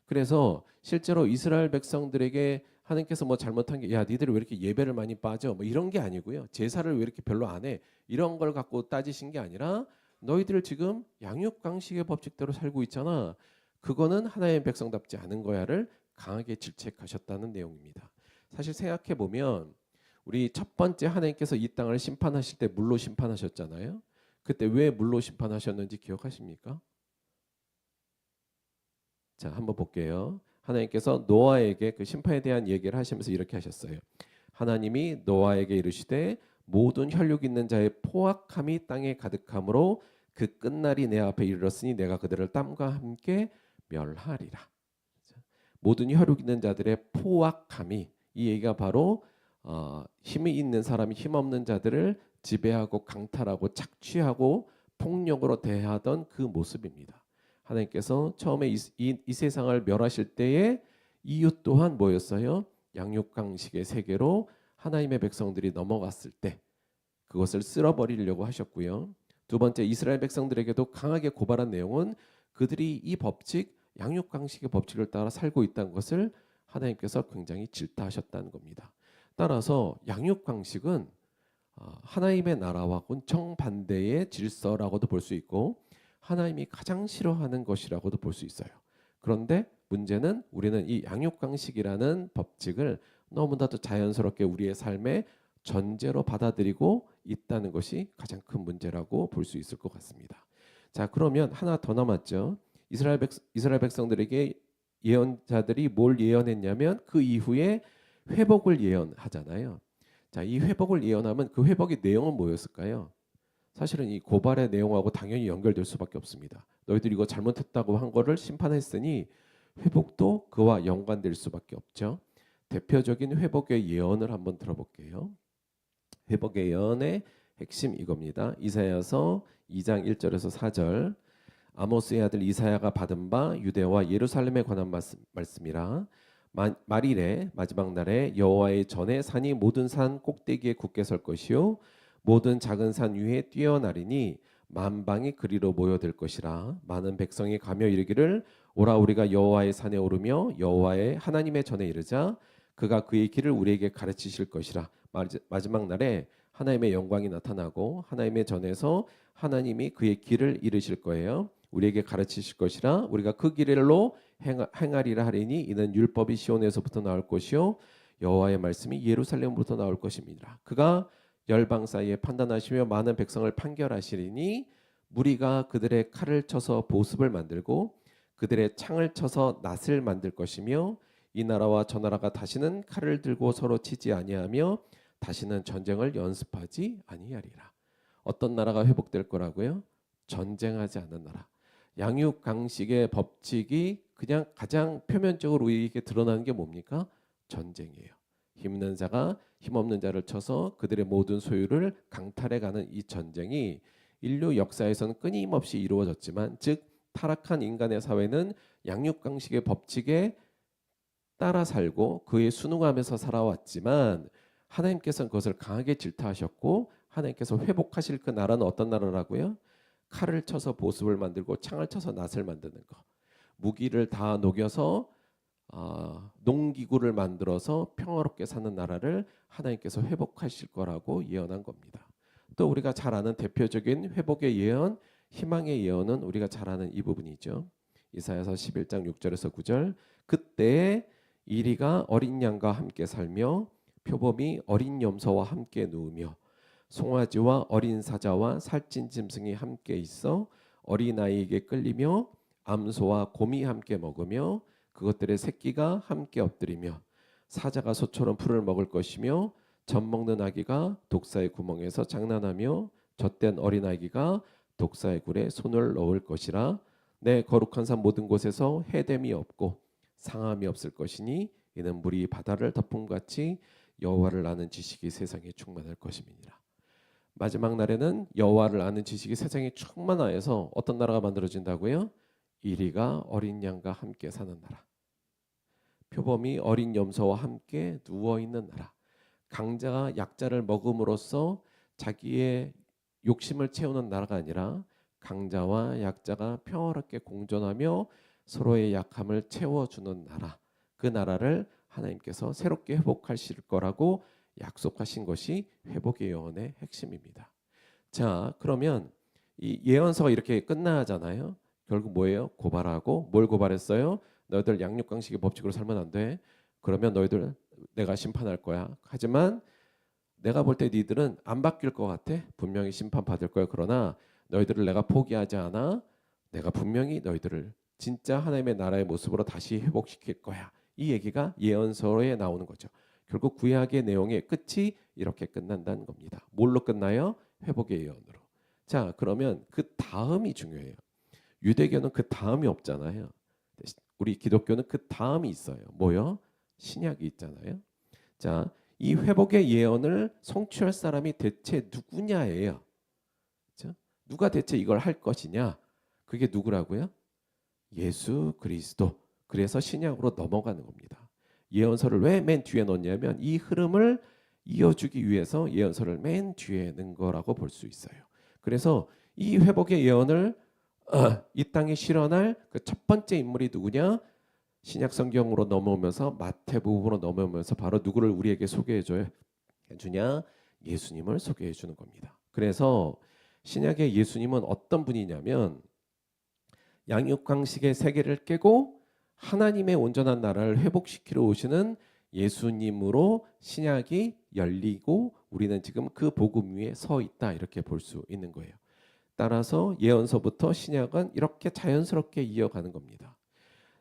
그래서 실제로 이스라엘 백성들에게 하나님께서 뭐 잘못한 게 야 니들이 왜 이렇게 예배를 많이 빠져 뭐 이런 게 아니고요. 제사를 왜 이렇게 별로 안 해 이런 걸 갖고 따지신 게 아니라 너희들 지금 양육강식의 법칙대로 살고 있잖아. 그거는 하나님의 백성답지 않은 거야를 강하게 질책하셨다는 내용입니다. 사실 생각해 보면 우리 첫 번째 하나님께서 이 땅을 심판하실 때 물로 심판하셨잖아요. 그때 왜 물로 심판하셨는지 기억하십니까? 자, 한번 볼게요. 하나님께서 노아에게 그 심판에 대한 얘기를 하시면서 이렇게 하셨어요. 하나님이 노아에게 이르시되 모든 혈육 있는 자의 포악함이 땅에 가득함으로 그 끝날이 내 앞에 이르렀으니 내가 그들을 땀과 함께 멸하리라. 모든 혈육 있는 자들의 포악함이, 이 얘기가 바로 힘이 있는 사람이 힘없는 자들을 지배하고 강탈하고 착취하고 폭력으로 대하던 그 모습입니다. 하나님께서 처음에 이 세상을 멸하실 때의 이유 또한 뭐였어요? 양육강식의 세계로 하나님의 백성들이 넘어갔을 때 그것을 쓸어버리려고 하셨고요. 두 번째, 이스라엘 백성들에게도 강하게 고발한 내용은 그들이 이 법칙, 양육강식의 법칙을 따라 살고 있다는 것을 하나님께서 굉장히 질타하셨다는 겁니다. 따라서 양육강식은 하나님의 나라와는 정반대의 질서라고도 볼 수 있고 하나님이 가장 싫어하는 것이라고도 볼 수 있어요. 그런데 문제는 우리는 이 양육강식이라는 법칙을 너무나도 자연스럽게 우리의 삶의 전제로 받아들이고 있다는 것이 가장 큰 문제라고 볼 수 있을 것 같습니다. 자, 그러면 하나 더 남았죠. 이스라엘 백성들에게 예언자들이 뭘 예언했냐면 그 이후에 회복을 예언하잖아요. 자, 이 회복을 예언하면 그 회복의 내용은 뭐였을까요? 사실은 이 고발의 내용하고 당연히 연결될 수밖에 없습니다. 너희들이 이거 잘못했다고 한 거를 심판했으니 회복도 그와 연관될 수밖에 없죠. 대표적인 회복의 예언을 한번 들어볼게요. 회복의 예언의 핵심 이겁니다. 이사야서 2장 1절에서 4절. 아모스의 아들 이사야가 받은 바 유대와 예루살렘에 관한 말씀이라. 말일에 마지막 날에 여호와의 전에 산이 모든 산 꼭대기에 굳게 설 것이요 모든 작은 산 위에 뛰어나리니 만방이 그리로 모여들 것이라. 많은 백성이 가며 이르기를 오라 우리가 여호와의 산에 오르며 여호와의 하나님의 전에 이르자. 그가 그의 길을 우리에게 가르치실 것이라. 마지막 날에 하나님의 영광이 나타나고 하나님의 전에서 하나님이 그의 길을 이르실 거예요. 우리에게 가르치실 것이라. 우리가 그 길로 행하리라 하리니 이는 율법이 시온에서부터 나올 것이요 여호와의 말씀이 예루살렘으로부터 나올 것입니다. 그가 열방 사이에 판단하시며 많은 백성을 판결하시리니 무리가 그들의 칼을 쳐서 보습을 만들고 그들의 창을 쳐서 낫을 만들 것이며 이 나라와 저 나라가 다시는 칼을 들고 서로 치지 아니하며 다시는 전쟁을 연습하지 아니하리라. 어떤 나라가 회복될 거라고요? 전쟁하지 않는 나라. 양육강식의 법칙이 그냥 가장 표면적으로 우리에게 드러나는 게 뭡니까? 전쟁이에요. 힘있는 자가 힘없는 자를 쳐서 그들의 모든 소유를 강탈해가는 이 전쟁이 인류 역사에서는 끊임없이 이루어졌지만, 즉 타락한 인간의 사회는 양육강식의 법칙에 따라 살고 그에 순응하면서 살아왔지만 하나님께서는 그것을 강하게 질타하셨고 하나님께서 회복하실 그 나라는 어떤 나라라고요? 칼을 쳐서 보습을 만들고 창을 쳐서 낫을 만드는 거, 무기를 다 녹여서 농기구를 만들어서 평화롭게 사는 나라를 하나님께서 회복하실 거라고 예언한 겁니다. 또 우리가 잘 아는 대표적인 회복의 예언, 희망의 예언은 우리가 잘 아는 이 부분이죠. 이사야서 11장 6절에서 9절. 그때 이리가 어린 양과 함께 살며 표범이 어린 염소와 함께 누우며 송아지와 어린 사자와 살찐 짐승이 함께 있어 어린아이에게 끌리며 암소와 곰이 함께 먹으며 그것들의 새끼가 함께 엎드리며 사자가 소처럼 풀을 먹을 것이며 젖 먹는 아기가 독사의 구멍에서 장난하며 젖된 어린아기가 독사의 굴에 손을 넣을 것이라. 내 거룩한 산 모든 곳에서 해됨이 없고 상함이 없을 것이니 이는 물이 바다를 덮음같이 여호와를 아는 지식이 세상에 충만할 것임이니라. 마지막 날에는 여호와를 아는 지식이 세상에 충만하여서 어떤 나라가 만들어진다고요? 이리가 어린 양과 함께 사는 나라, 표범이 어린 염소와 함께 누워 있는 나라, 강자가 약자를 먹음으로써 자기의 욕심을 채우는 나라가 아니라 강자와 약자가 평화롭게 공존하며 서로의 약함을 채워주는 나라, 그 나라를 하나님께서 새롭게 회복하실 거라고 약속하신 것이 회복의 예언의 핵심입니다. 자, 그러면 이 예언서가 이렇게 끝나잖아요. 결국 뭐예요? 고발하고, 뭘 고발했어요? 너희들 양육강식의 법칙으로 살면 안 돼. 그러면 너희들 내가 심판할 거야. 하지만 내가 볼 때 니들은 안 바뀔 것 같아. 분명히 심판받을 거야. 그러나 너희들을 내가 포기하지 않아. 내가 분명히 너희들을 진짜 하나님의 나라의 모습으로 다시 회복시킬 거야. 이 얘기가 예언서에 나오는 거죠. 결국 구약의 내용의 끝이 이렇게 끝난다는 겁니다. 뭘로 끝나요? 회복의 예언으로. 자, 그러면 그 다음이 중요해요. 유대교는 그 다음이 없잖아요. 우리 기독교는 그 다음이 있어요. 뭐요? 신약이 있잖아요. 자, 이 회복의 예언을 성취할 사람이 대체 누구냐예요. 그렇죠? 누가 대체 이걸 할 것이냐? 그게 누구라고요? 예수 그리스도. 그래서 신약으로 넘어가는 겁니다. 예언서를 왜 맨 뒤에 넣냐면 이 흐름을 이어주기 위해서 예언서를 맨 뒤에 넣은 거라고 볼 수 있어요. 그래서 이 회복의 예언을 이 땅에 실현할 그 첫 번째 인물이 누구냐? 신약 성경으로 넘어오면서 마태복음으로 넘어오면서 바로 누구를 우리에게 소개해 주냐? 예수님을 소개해 주는 겁니다. 그래서 신약의 예수님은 어떤 분이냐면 양육강식의 세계를 깨고 하나님의 온전한 나라를 회복시키러 오시는 예수님으로 신약이 열리고 우리는 지금 그 복음 위에 서 있다, 이렇게 볼 수 있는 거예요. 따라서 예언서부터 신약은 이렇게 자연스럽게 이어가는 겁니다.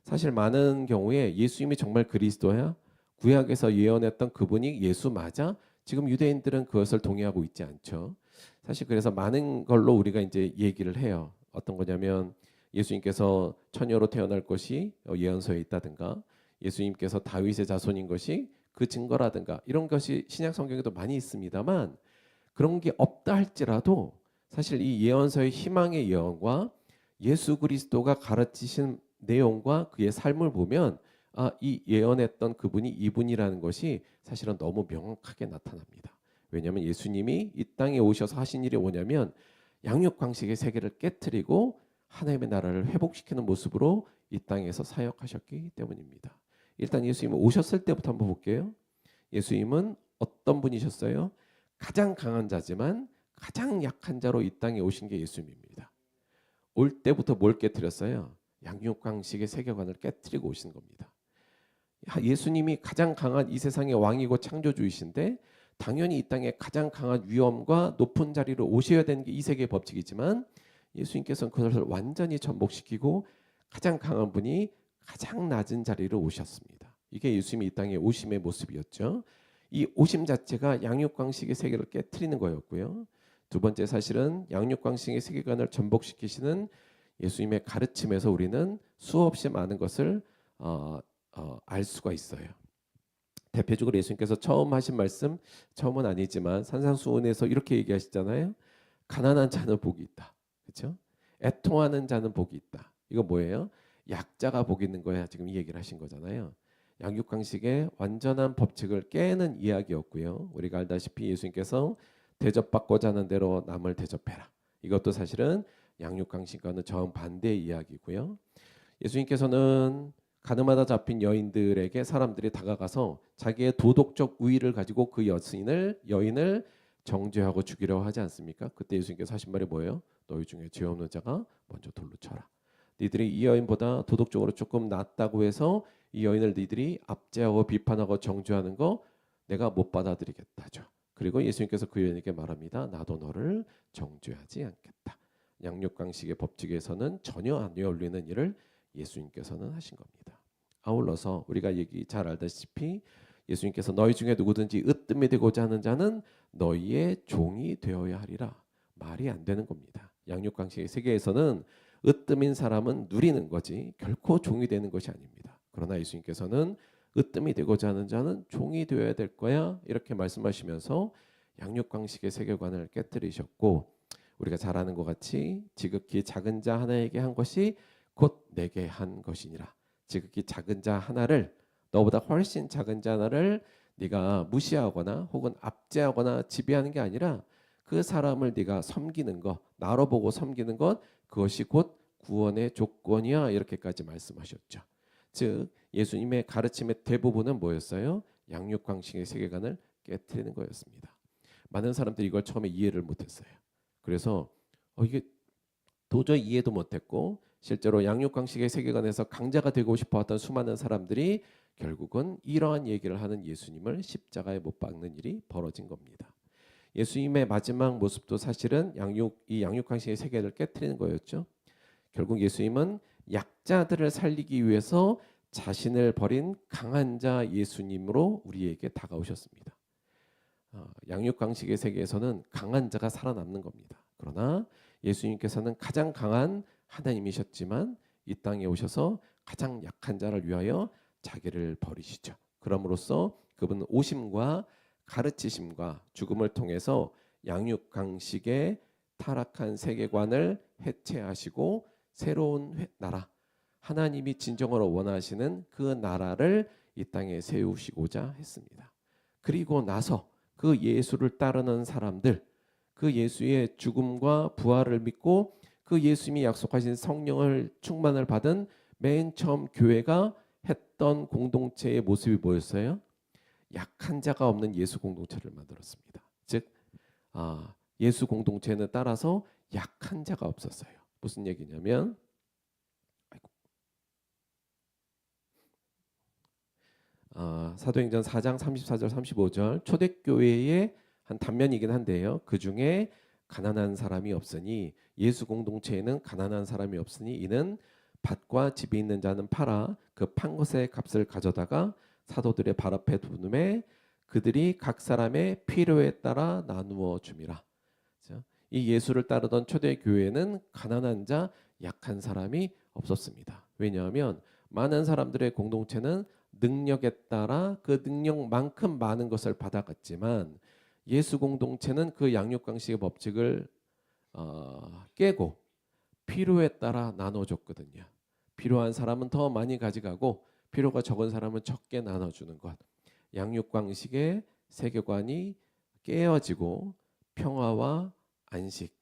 사실 많은 경우에 예수님이 정말 그리스도야? 구약에서 예언했던 그분이 예수 맞아? 지금 유대인들은 그것을 동의하고 있지 않죠. 사실 그래서 많은 걸로 우리가 이제 얘기를 해요. 어떤 거냐면 예수님께서 처녀로 태어날 것이 예언서에 있다든가, 예수님께서 다윗의 자손인 것이 그 증거라든가, 이런 것이 신약 성경에도 많이 있습니다만, 그런 게 없다 할지라도 사실 이 예언서의 희망의 예언과 예수 그리스도가 가르치신 내용과 그의 삶을 보면 이 예언했던 그분이 이분이라는 것이 사실은 너무 명확하게 나타납니다. 왜냐하면 예수님이 이 땅에 오셔서 하신 일이 뭐냐면 양육강식의 세계를 깨트리고 하나님의 나라를 회복시키는 모습으로 이 땅에서 사역하셨기 때문입니다. 일단 예수님은 오셨을 때부터 한번 볼게요. 예수님은 어떤 분이셨어요? 가장 강한 자지만 가장 약한 자로 이 땅에 오신 게 예수님입니다. 올 때부터 뭘 깨트렸어요? 양육강식의 세계관을 깨트리고 오신 겁니다. 예수님이 가장 강한 이 세상의 왕이고 창조주이신데 당연히 이 땅에 가장 강한 위엄과 높은 자리로 오셔야 되는 게 이 세계의 법칙이지만 예수님께서는 그것을 완전히 전복시키고 가장 강한 분이 가장 낮은 자리로 오셨습니다. 이게 예수님이 이 땅에 오심의 모습이었죠. 이 오심 자체가 양육강식의 세계를 깨트리는 거였고요. 두 번째 사실은 양육강식의 세계관을 전복시키시는 예수님의 가르침에서 우리는 수없이 많은 것을 알 수가 있어요. 대표적으로 예수님께서 처음 하신 말씀, 처음은 아니지만 산상수훈에서 이렇게 얘기하시잖아요. 가난한 자는 복이 있다. 그렇죠? 애통하는 자는 복이 있다. 이거 뭐예요? 약자가 복이 있는 거야. 지금 이 얘기를 하신 거잖아요. 양육강식의 완전한 법칙을 깨는 이야기였고요. 우리가 알다시피 예수님께서 대접받고자 하는 대로 남을 대접해라. 이것도 사실은 양육강식과는 정반대의 이야기고요. 예수님께서는 가늠하다 잡힌 여인들에게 사람들이 다가가서 자기의 도덕적 우위를 가지고 그 여인을 정죄하고 죽이려고 하지 않습니까? 그때 예수님께서 하신 말이 뭐예요? 너희 중에 죄 없는 자가 먼저 돌로 쳐라. 니들이 이 여인보다 도덕적으로 조금 낫다고 해서 이 여인을 니들이 압제하고 비판하고 정죄하는 거 내가 못 받아들이겠다죠. 그리고 예수님께서 그 여인에게 말합니다. 나도 너를 정죄하지 않겠다. 양육강식의 법칙에서는 전혀 안 어울리는 일을 예수님께서는 하신 겁니다. 아울러서 우리가 얘기 잘 알다시피 예수님께서 너희 중에 누구든지 으뜸이 되고자 하는 자는 너희의 종이 되어야 하리라. 말이 안 되는 겁니다. 양육강식의 세계에서는 으뜸인 사람은 누리는 거지 결코 종이 되는 것이 아닙니다. 그러나 예수님께서는 으뜸이 되고자 하는 자는 종이 되어야 될 거야 이렇게 말씀하시면서 양육강식의 세계관을 깨뜨리셨고 우리가 잘 아는 것 같이 지극히 작은 자 하나에게 한 것이 곧 내게 한 것이니라. 지극히 작은 자 하나를 너보다 훨씬 작은 자 하나를 네가 무시하거나 혹은 압제하거나 지배하는 게 아니라 그 사람을 네가 섬기는 것, 나로 보고 섬기는 것 그것이 곧 구원의 조건이야 이렇게까지 말씀하셨죠. 즉 예수님의 가르침의 대부분은 뭐였어요? 양육강식의 세계관을 깨트리는 거였습니다. 많은 사람들이 이걸 처음에 이해를 못했어요. 그래서 이게 도저히 이해도 못했고 실제로 양육강식의 세계관에서 강자가 되고 싶어했던 수많은 사람들이 결국은 이러한 얘기를 하는 예수님을 십자가에 못 박는 일이 벌어진 겁니다. 예수님의 마지막 모습도 사실은 이 양육강식의 세계를 깨트리는 거였죠. 결국 예수님은 약자들을 살리기 위해서 자신을 버린 강한 자 예수님으로 우리에게 다가오셨습니다. 양육강식의 세계에서는 강한 자가 살아남는 겁니다. 그러나 예수님께서는 가장 강한 하나님이셨지만 이 땅에 오셔서 가장 약한 자를 위하여 자기를 버리시죠. 그럼으로써 그분은 오심과 가르치심과 죽음을 통해서 양육강식의 타락한 세계관을 해체하시고 새로운 나라 하나님이 진정으로 원하시는 그 나라를 이 땅에 세우시고자 했습니다. 그리고 나서 그 예수를 따르는 사람들 그 예수의 죽음과 부활을 믿고 그 예수님이 약속하신 성령을 충만을 받은 맨 처음 교회가 했던 공동체의 모습이 뭐였어요? 약한 자가 없는 예수 공동체를 만들었습니다. 즉 예수 공동체는 따라서 약한 자가 없었어요. 무슨 얘기냐면 사도행전 4장 34절 35절 초대교회의 한 단면이긴 한데요. 그 중에 가난한 사람이 없으니 예수 공동체에는 가난한 사람이 없으니 이는 밭과 집이 있는 자는 팔아 그 판 것의 값을 가져다가 사도들의 발 앞에 두음에 그들이 각 사람의 필요에 따라 나누어 줌이라. 이 예수를 따르던 초대교회는 가난한 자 약한 사람이 없었습니다. 왜냐하면 많은 사람들의 공동체는 능력에 따라 그 능력만큼 많은 것을 받아갔지만 예수 공동체는 그 양육강식의 법칙을 깨고 필요에 따라 나눠줬거든요. 필요한 사람은 더 많이 가져가고 필요가 적은 사람은 적게 나눠주는 것. 양육강식의 세계관이 깨어지고 평화와 안식.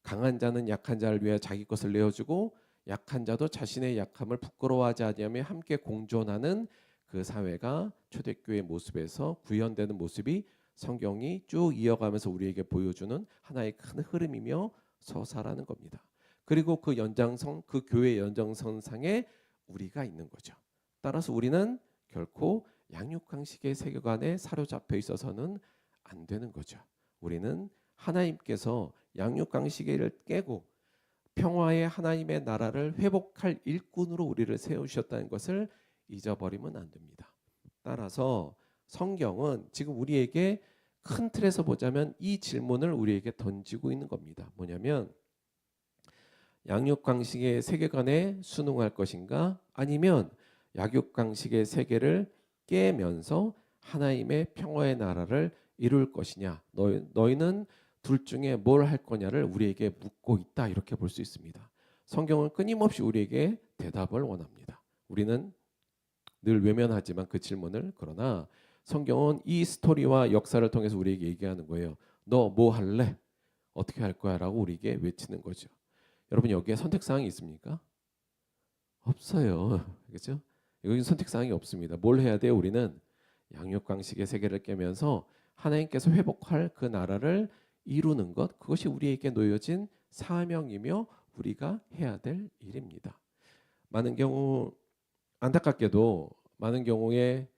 강한 자는 약한 자를 위해 자기 것을 내어주고 약한 자도 자신의 약함을 부끄러워하지 않으며 함께 공존하는 그 사회가 초대교회 모습에서 구현되는 모습이 성경이 쭉 이어가면서 우리에게 보여주는 하나의 큰 흐름이며 서사라는 겁니다. 그리고 그 연장선, 그 교회 연장선상에 우리가 있는 거죠. 따라서 우리는 결코 양육강식의 세계관에 사로잡혀 있어서는 안 되는 거죠. 우리는 하나님께서 양육강식을 깨고 평화의 하나님의 나라를 회복할 일꾼으로 우리를 세우셨다는 것을 잊어버리면 안 됩니다. 따라서 성경은 지금 우리에게 큰 틀에서 보자면 이 질문을 우리에게 던지고 있는 겁니다. 뭐냐면 양육강식의 세계관에 순응할 것인가 아니면 양육강식의 세계를 깨면서 하나님의 평화의 나라를 이룰 것이냐. 너희는 둘 중에 뭘 할 거냐를 우리에게 묻고 있다. 이렇게 볼 수 있습니다. 성경은 끊임없이 우리에게 대답을 원합니다. 우리는 늘 외면하지만 그 질문을 그러나 성경은 이 스토리와 역사를 통해서 우리에게 얘기하는 거예요. 너 뭐 할래? 어떻게 할 거야? 라고 우리에게 외치는 거죠. 여러분 여기에 선택사항이 있습니까? 없어요. 그렇죠? 여기 선택사항이 없습니다. 뭘 해야 돼요? 우리는 양육강식의 세계를 깨면서 하나님께서 회복할 그 나라를 이루는 것 그것이 우리에게 놓여진 사명이며 우리가 해야 될 일입니다. 많은 경우 안타깝게도 많은 경우에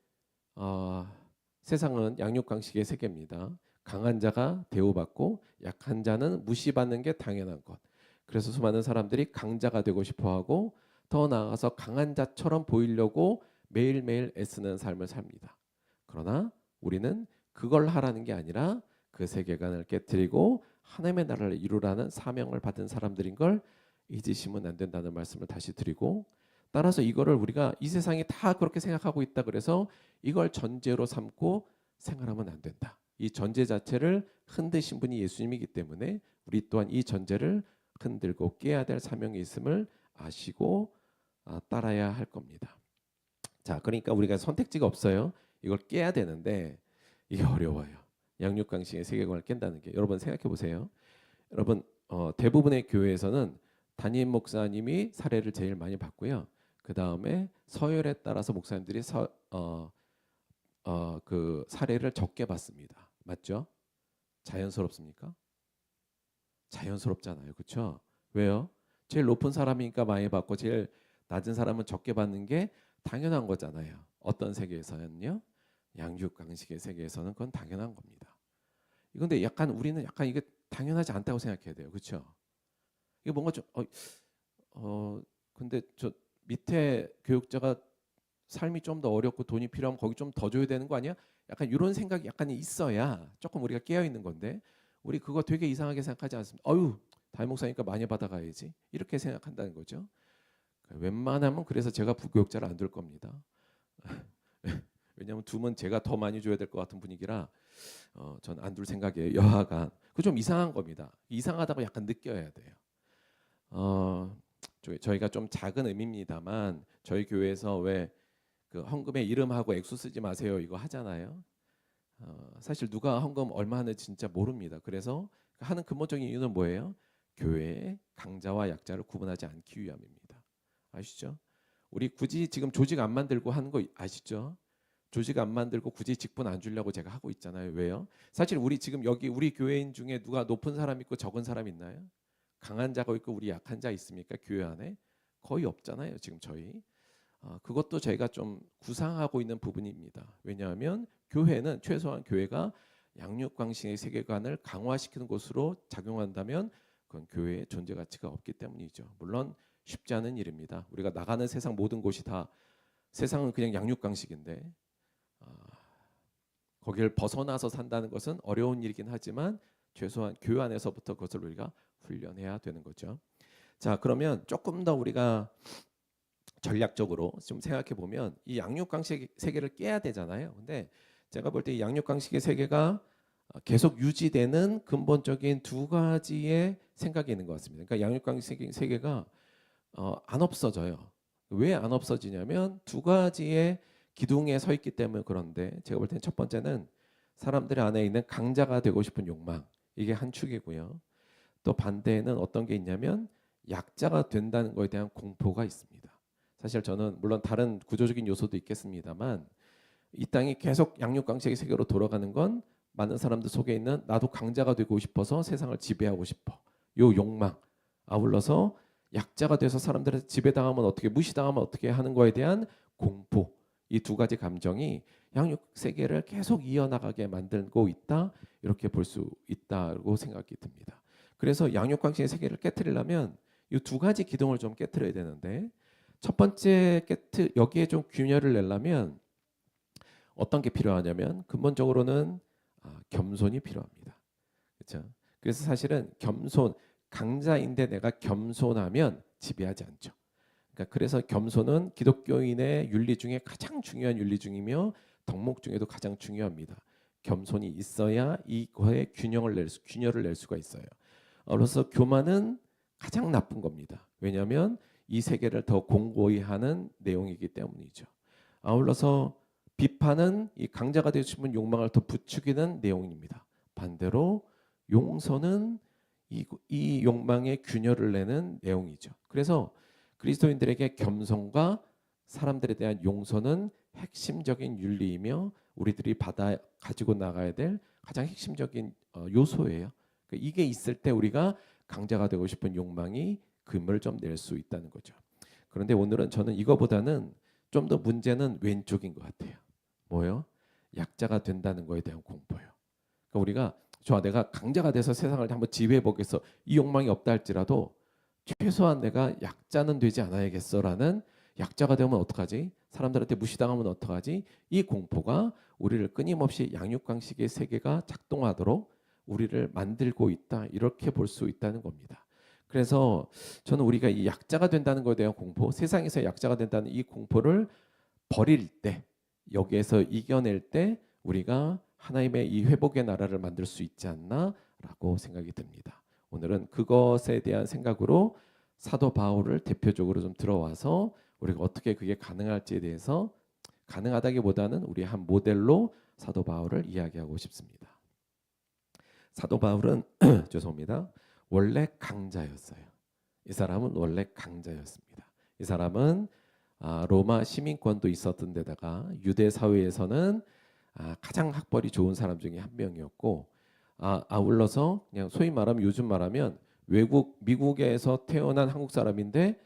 세상은 양육강식의 세계입니다. 강한 자가 대우받고 약한 자는 무시받는 게 당연한 것. 그래서 수많은 사람들이 강자가 되고 싶어하고 더 나아가서 강한 자처럼 보이려고 매일매일 애쓰는 삶을 삽니다. 그러나 우리는 그걸 하라는 게 아니라 그 세계관을 깨뜨리고 하나님의 나라를 이루라는 사명을 받은 사람들인 걸 잊으시면 안 된다는 말씀을 다시 드리고, 따라서 이거를 우리가 이 세상이 다 그렇게 생각하고 있다 그래서 이걸 전제로 삼고 생활하면 안 된다. 이 전제 자체를 흔드신 분이 예수님이기 때문에 우리 또한 이 전제를 흔들고 깨야 될 사명이 있음을 아시고 따라야 할 겁니다. 자, 그러니까 우리가 선택지가 없어요. 이걸 깨야 되는데 이게 어려워요. 양육강식의 세계관을 깬다는 게. 여러분 생각해 보세요. 여러분 대부분의 교회에서는 담임 목사님이 사례를 제일 많이 받고요. 그 다음에 서열에 따라서 목사님들이 그 사례를 적게 받습니다. 맞죠? 자연스럽습니까? 자연스럽잖아요. 그렇죠? 왜요? 제일 높은 사람이니까 많이 받고 제일 낮은 사람은 적게 받는 게 당연한 거잖아요. 어떤 세계에서는요? 양육강식의 세계에서는 그건 당연한 겁니다. 이건데 약간 우리는 약간 이게 당연하지 않다고 생각해야 돼요. 그렇죠? 이게 뭔가 좀 근데 저 밑에 교육자가 삶이 좀 더 어렵고 돈이 필요하면 거기 좀 더 줘야 되는 거 아니야? 약간 이런 생각이 약간 있어야 조금 우리가 깨어 있는 건데, 우리 그거 되게 이상하게 생각하지 않습니다. 담임 목사니까 많이 받아가야지 이렇게 생각한다는 거죠. 웬만하면 그래서 제가 부교육자를 안 둘 겁니다. 왜냐하면 두면 제가 더 많이 줘야 될 것 같은 분위기라 전 안 둘 생각이에요. 여하간 그 좀 이상한 겁니다. 이상하다고 약간 느껴야 돼요. 저희가 좀 작은 의미입니다만 저희 교회에서 왜 그 헌금에 이름하고 액수 쓰지 마세요 이거 하잖아요. 사실 누가 헌금 얼마 하는지 진짜 모릅니다. 그래서 하는 근본적인 이유는 뭐예요? 교회의 강자와 약자를 구분하지 않기 위함입니다. 아시죠? 우리 굳이 지금 조직 안 만들고 하는 거 아시죠? 조직 안 만들고 굳이 직분 안 주려고 제가 하고 있잖아요. 왜요? 사실 우리 지금 여기 우리 교회인 중에 누가 높은 사람 있고 적은 사람 있나요? 강한 자가 있고 우리 약한 자 있습니까? 교회 안에 거의 없잖아요. 지금 저희 그것도 저희가 좀 구상하고 있는 부분입니다. 왜냐하면 교회는 최소한 교회가 양육강식의 세계관을 강화시키는 곳으로 작용한다면 그건 교회의 존재 가치가 없기 때문이죠. 물론 쉽지 않은 일입니다. 우리가 나가는 세상 모든 곳이 다 세상은 그냥 양육강식인데 거기를 벗어나서 산다는 것은 어려운 일이긴 하지만 최소한 교회 안에서부터 그것을 우리가 훈련해야 되는 거죠. 자, 그러면 조금 더 우리가 전략적으로 좀 생각해 보면 이 양육강식 세계를 깨야 되잖아요. 근데 제가 볼 때 이 양육강식의 세계가 계속 유지되는 근본적인 두 가지의 생각이 있는 것 같습니다. 그러니까 양육강식 세계가 안 없어져요. 왜 안 없어지냐면 두 가지의 기둥에 서 있기 때문에. 그런데 제가 볼 때는 첫 번째는 사람들 안에 있는 강자가 되고 싶은 욕망, 이게 한 축이고요. 또 반대에는 어떤 게 있냐면 약자가 된다는 것에 대한 공포가 있습니다. 사실 저는 물론 다른 구조적인 요소도 있겠습니다만 이 땅이 계속 양육강식의 세계로 돌아가는 건 많은 사람들 속에 있는 나도 강자가 되고 싶어서 세상을 지배하고 싶어, 요 욕망, 아울러서 약자가 돼서 사람들한테 지배당하면 어떻게, 무시당하면 어떻게 하는 거에 대한 공포, 이 두 가지 감정이 양육 세계를 계속 이어나가게 만들고 있다, 이렇게 볼 수 있다고 생각이 듭니다. 그래서 양육강식의 세계를 깨트리려면 이 두 가지 기둥을 좀 깨트려야 되는데, 첫 번째 여기에 좀 균열을 내려면 어떤 게 필요하냐면 근본적으로는 겸손이 필요합니다. 그렇죠? 그래서 사실은 겸손, 강자인데 내가 겸손하면 지배하지 않죠. 그러니까 그래서 겸손은 기독교인의 윤리 중에 가장 중요한 윤리 중이며 덕목 중에도 가장 중요합니다. 겸손이 있어야 이거에 균열을 낼 수가 있어요. 그래서 교만은 가장 나쁜 겁니다. 왜냐하면 이 세계를 더 공고히 하는 내용이기 때문이죠. 아울러서 비판은 이 강자가 되고 싶은 욕망을 더 부추기는 내용입니다. 반대로 용서는 이 욕망에 균열을 내는 내용이죠. 그래서 그리스도인들에게 겸손과 사람들에 대한 용서는 핵심적인 윤리이며 우리들이 가지고 나가야 될 가장 핵심적인 요소예요. 이게 있을 때 우리가 강자가 되고 싶은 욕망이 금을 좀 낼 수 있다는 거죠. 그런데 오늘은 저는 이거보다는 좀 더 문제는 왼쪽인 것 같아요. 뭐요? 약자가 된다는 거에 대한 공포요. 그러니까 우리가 좋아, 내가 강자가 돼서 세상을 한번 지배해 보겠어, 이 욕망이 없다 할지라도 최소한 내가 약자는 되지 않아야겠어라는, 약자가 되면 어떡하지? 사람들한테 무시당하면 어떡하지? 이 공포가 우리를 끊임없이 양육강식의 세계가 작동하도록 우리를 만들고 있다, 이렇게 볼 수 있다는 겁니다. 그래서 저는 우리가 이 약자가 된다는 것에 대한 공포, 세상에서 약자가 된다는 이 공포를 버릴 때, 여기에서 이겨낼 때 우리가 하나님의 이 회복의 나라를 만들 수 있지 않나라고 생각이 듭니다. 오늘은 그것에 대한 생각으로 사도 바울을 대표적으로 좀 들어와서 우리가 어떻게 그게 가능할지에 대해서, 가능하다기보다는 우리 한 모델로 사도 바울을 이야기하고 싶습니다. 사도 바울은 죄송합니다. 원래 강자였어요. 이 사람은 원래 강자였습니다. 이 사람은 로마 시민권도 있었던 데다가 유대 사회에서는 가장 학벌이 좋은 사람 중에 한 명이었고, 아울러서 그냥 소위 말하면, 요즘 말하면 미국에서 태어난 한국 사람인데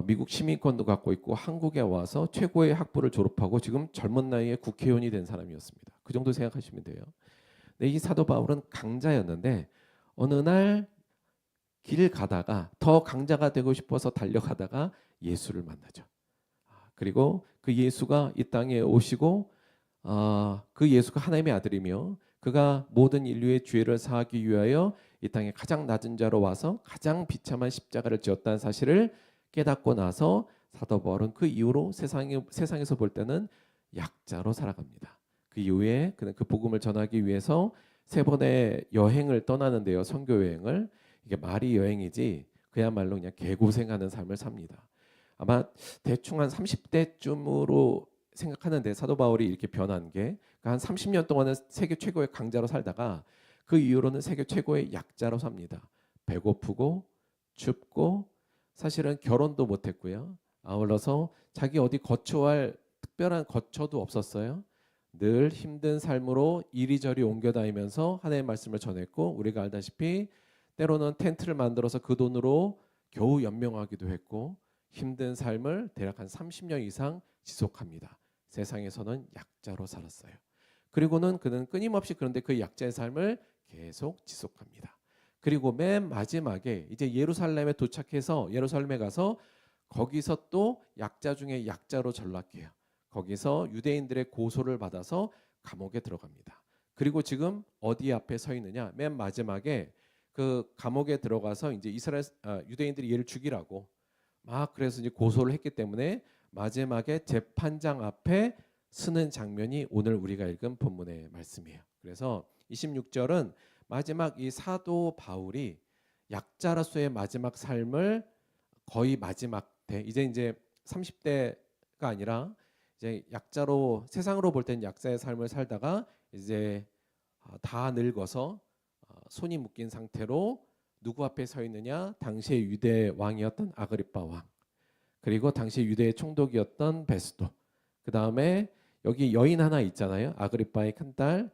미국 시민권도 갖고 있고 한국에 와서 최고의 학부를 졸업하고 지금 젊은 나이에 국회의원이 된 사람이었습니다. 그 정도 생각하시면 돼요. 근데 이 사도 바울은 강자였는데 어느 날 길 가다가 더 강자가 되고 싶어서 달려가다가 예수를 만나죠. 그리고 그 예수가 이 땅에 오시고 그 예수가 하나님의 아들이며 그가 모든 인류의 죄를 사하기 위하여 이 땅에 가장 낮은 자로 와서 가장 비참한 십자가를 지었다는 사실을 깨닫고 나서 사도 바울은 그 이후로 세상에서 볼 때는 약자로 살아갑니다. 그 이후에 그는 그 복음을 전하기 위해서 3번의 여행을 떠나는데요. 선교 여행을. 이게 말이 여행이지 그야말로 그냥 개고생하는 삶을 삽니다. 아마 대충 한 30대쯤으로 생각하는데 사도 바울이 이렇게 변한 게 한 30년 동안은 세계 최고의 강자로 살다가 그 이후로는 세계 최고의 약자로 삽니다. 배고프고 춥고 사실은 결혼도 못했고요. 아울러서 자기 어디 거처할 특별한 거처도 없었어요. 늘 힘든 삶으로 이리저리 옮겨다니면서 하나님의 말씀을 전했고, 우리가 알다시피 때로는 텐트를 만들어서 그 돈으로 겨우 연명하기도 했고, 힘든 삶을 대략 한 30년 이상 지속합니다. 세상에서는 약자로 살았어요. 그리고는 그는 끊임없이 그런데 그 약자의 삶을 계속 지속합니다. 그리고 맨 마지막에 이제 예루살렘에 도착해서 예루살렘에 가서 거기서 또 약자 중에 약자로 전락해요. 거기서 유대인들의 고소를 받아서 감옥에 들어갑니다. 그리고 지금 어디 앞에 서 있느냐? 맨 마지막에 그 감옥에 들어가서 이제 유대인들이 얘를 죽이라고 막 그래서 이제 고소를 했기 때문에 마지막에 재판장 앞에 서는 장면이 오늘 우리가 읽은 본문의 말씀이에요. 그래서 26절은 마지막 이 사도 바울이 약자로서의 마지막 삶을 거의 마지막 때 이제 30대가 아니라 이제 약자로 세상으로 볼 때는 약자의 삶을 살다가 이제 다 늙어서 손이 묶인 상태로 누구 앞에 서 있느냐? 당시의 유대 왕이었던 아그리빠 왕, 그리고 당시 유대의 총독이었던 베스도, 그 다음에 여기 여인 하나 있잖아요. 아그리빠의 큰딸.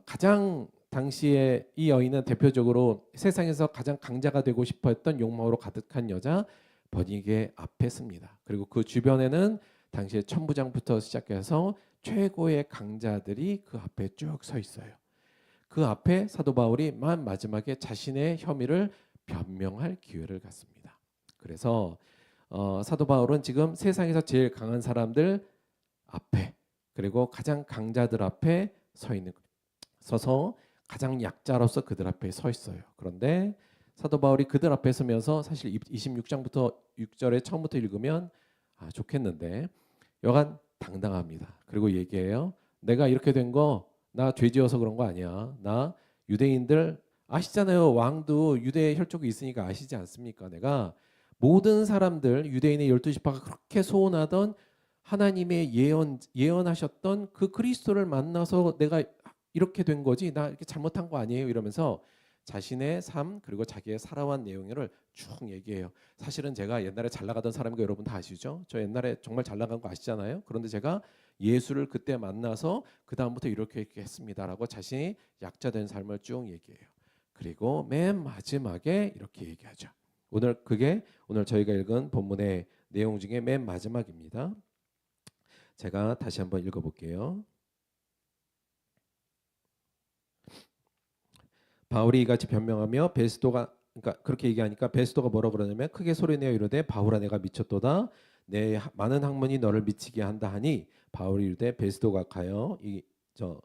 가장 당시에 이 여인은 대표적으로 세상에서 가장 강자가 되고 싶어했던 욕망으로 가득한 여자 버니게 앞에 섭니다. 그리고 그 주변에는 당시에 천부장부터 시작해서 최고의 강자들이 그 앞에 쭉 서 있어요. 그 앞에 사도 바울이 맨 마지막에 자신의 혐의를 변명할 기회를 갖습니다. 그래서 사도 바울은 지금 세상에서 제일 강한 사람들 앞에, 그리고 가장 강자들 앞에 서서 가장 약자로서 그들 앞에 서 있어요. 그런데 사도 바울이 그들 앞에 서면서 사실 26장부터 6절에 처음부터 읽으면 좋겠는데 여간 당당합니다. 그리고 얘기해요. 내가 이렇게 된 거 나 죄지어서 그런 거 아니야. 나 유대인들 아시잖아요. 왕도 유대 혈족이 있으니까 아시지 않습니까? 내가 모든 사람들 유대인의 12지파가 그렇게 소원하던 하나님의 예언하셨던 그 그리스도를 만나서 내가 이렇게 된 거지. 나 이렇게 잘못한 거 아니에요. 이러면서 자신의 삶 그리고 자기의 살아온 내용을 쭉 얘기해요. 사실은 제가 옛날에 잘 나가던 사람인 거 여러분 다 아시죠? 저 옛날에 정말 잘 나간 거 아시잖아요. 그런데 제가 예수를 그때 만나서 그 다음부터 이렇게 했습니다라고 자신이 약자된 삶을 쭉 얘기해요. 그리고 맨 마지막에 이렇게 얘기하죠. 그게 오늘 저희가 읽은 본문의 내용 중에 맨 마지막입니다. 제가 다시 한번 읽어볼게요. 바울이 이같이 변명하며 베스도가 그러니까 그렇게 얘기하니까 베스도가 뭐라 그러냐면 크게 소리내어 이르되 바울아 내가 미쳤도다 내 많은 학문이 너를 미치게 한다 하니 바울이 이르되 베스도가 가여 이저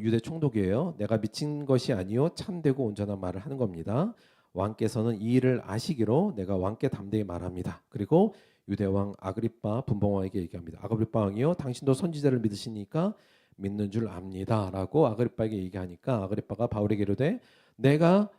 유대 총독이에요. 내가 미친 것이 아니요 참되고 온전한 말을 하는 겁니다. 왕께서는 이 일을 아시기로 내가 왕께 담대히 말합니다. 그리고 유대 왕 아그리빠 분봉왕에게 얘기합니다. 아그리빠 왕이요 당신도 선지자를 믿으시니까 믿는 줄 압니다라고 아그리빠에게 얘기하니까 아그리빠가 바울에게 이르되 내가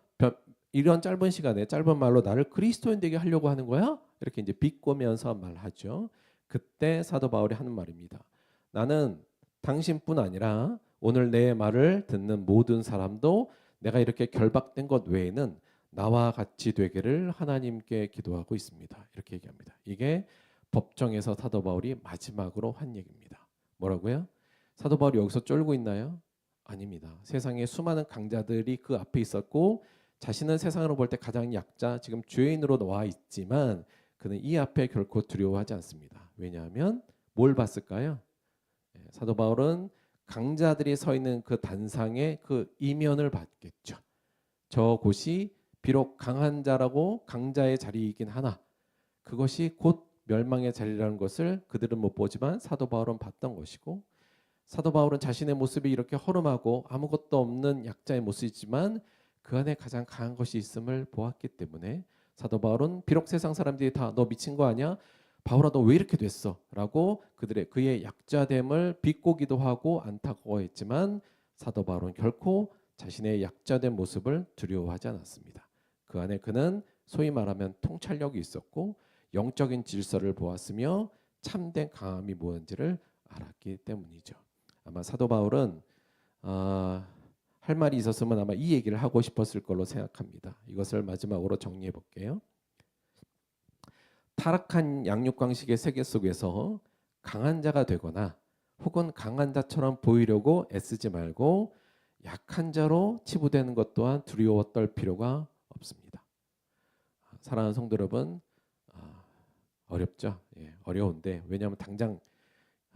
이런 짧은 시간에 짧은 말로 나를 그리스도인 되게 하려고 하는 거야? 이렇게 이제 비꼬면서 말하죠. 그때 사도 바울이 하는 말입니다. 나는 당신뿐 아니라 오늘 내 말을 듣는 모든 사람도 내가 이렇게 결박된 것 외에는 나와 같이 되기를 하나님께 기도하고 있습니다. 이렇게 얘기합니다. 이게 법정에서 사도 바울이 마지막으로 한 얘기입니다. 뭐라고요? 사도 바울이 여기서 쫄고 있나요? 아닙니다. 세상에 수많은 강자들이 그 앞에 있었고 자신은 세상으로 볼 때 가장 약자, 지금 죄인으로 나와 있지만 그는 이 앞에 결코 두려워하지 않습니다. 왜냐하면 뭘 봤을까요? 사도 바울은 강자들이 서 있는 그 단상의 그 이면을 봤겠죠. 저곳이 비록 강한 자라고 강자의 자리이긴 하나 그것이 곧 멸망의 자리라는 것을 그들은 못 보지만 사도 바울은 봤던 것이고 사도 바울은 자신의 모습이 이렇게 허름하고 아무것도 없는 약자의 모습이지만 그 안에 가장 강한 것이 있음을 보았기 때문에 사도 바울은 비록 세상 사람들이 다 너 미친 거 아니야? 바울아 너 왜 이렇게 됐어? 라고 그의 약자됨을 비꼬기도 하고 안타까워했지만 사도 바울은 결코 자신의 약자된 모습을 두려워하지 않았습니다. 그 안에 그는 소위 말하면 통찰력이 있었고 영적인 질서를 보았으며 참된 강함이 무엇인지를 알았기 때문이죠. 아마 사도 바울은 할 말이 있었으면 아마 이 얘기를 하고 싶었을 걸로 생각합니다. 이것을 마지막으로 정리해 볼게요. 타락한 양육강식의 세계 속에서 강한 자가 되거나 혹은 강한 자처럼 보이려고 애쓰지 말고 약한 자로 치부되는 것 또한 두려워 떨 필요가 없습니다. 사랑하는 성도 여러분, 어렵죠? 예, 어려운데 왜냐하면 당장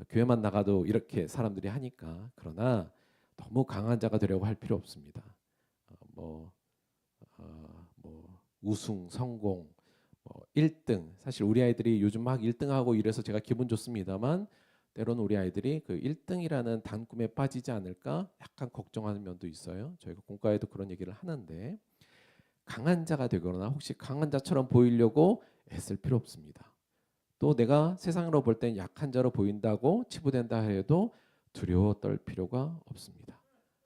교회만 나가도 이렇게 사람들이 하니까. 그러나 너무 강한 자가 되려고 할 필요 없습니다. 우승, 성공, 1등. 사실 우리 아이들이 요즘 막 1등하고 이래서 제가 기분 좋습니다만 때로는 우리 아이들이 그 1등이라는 단꿈에 빠지지 않을까 약간 걱정하는 면도 있어요. 저희가 공과에도 그런 얘기를 하는데 강한 자가 되거나 혹시 강한 자처럼 보이려고 애쓸 필요 없습니다. 또 내가 세상으로 볼 땐 약한 자로 보인다고 치부된다 해도 두려워 떨 필요가 없습니다.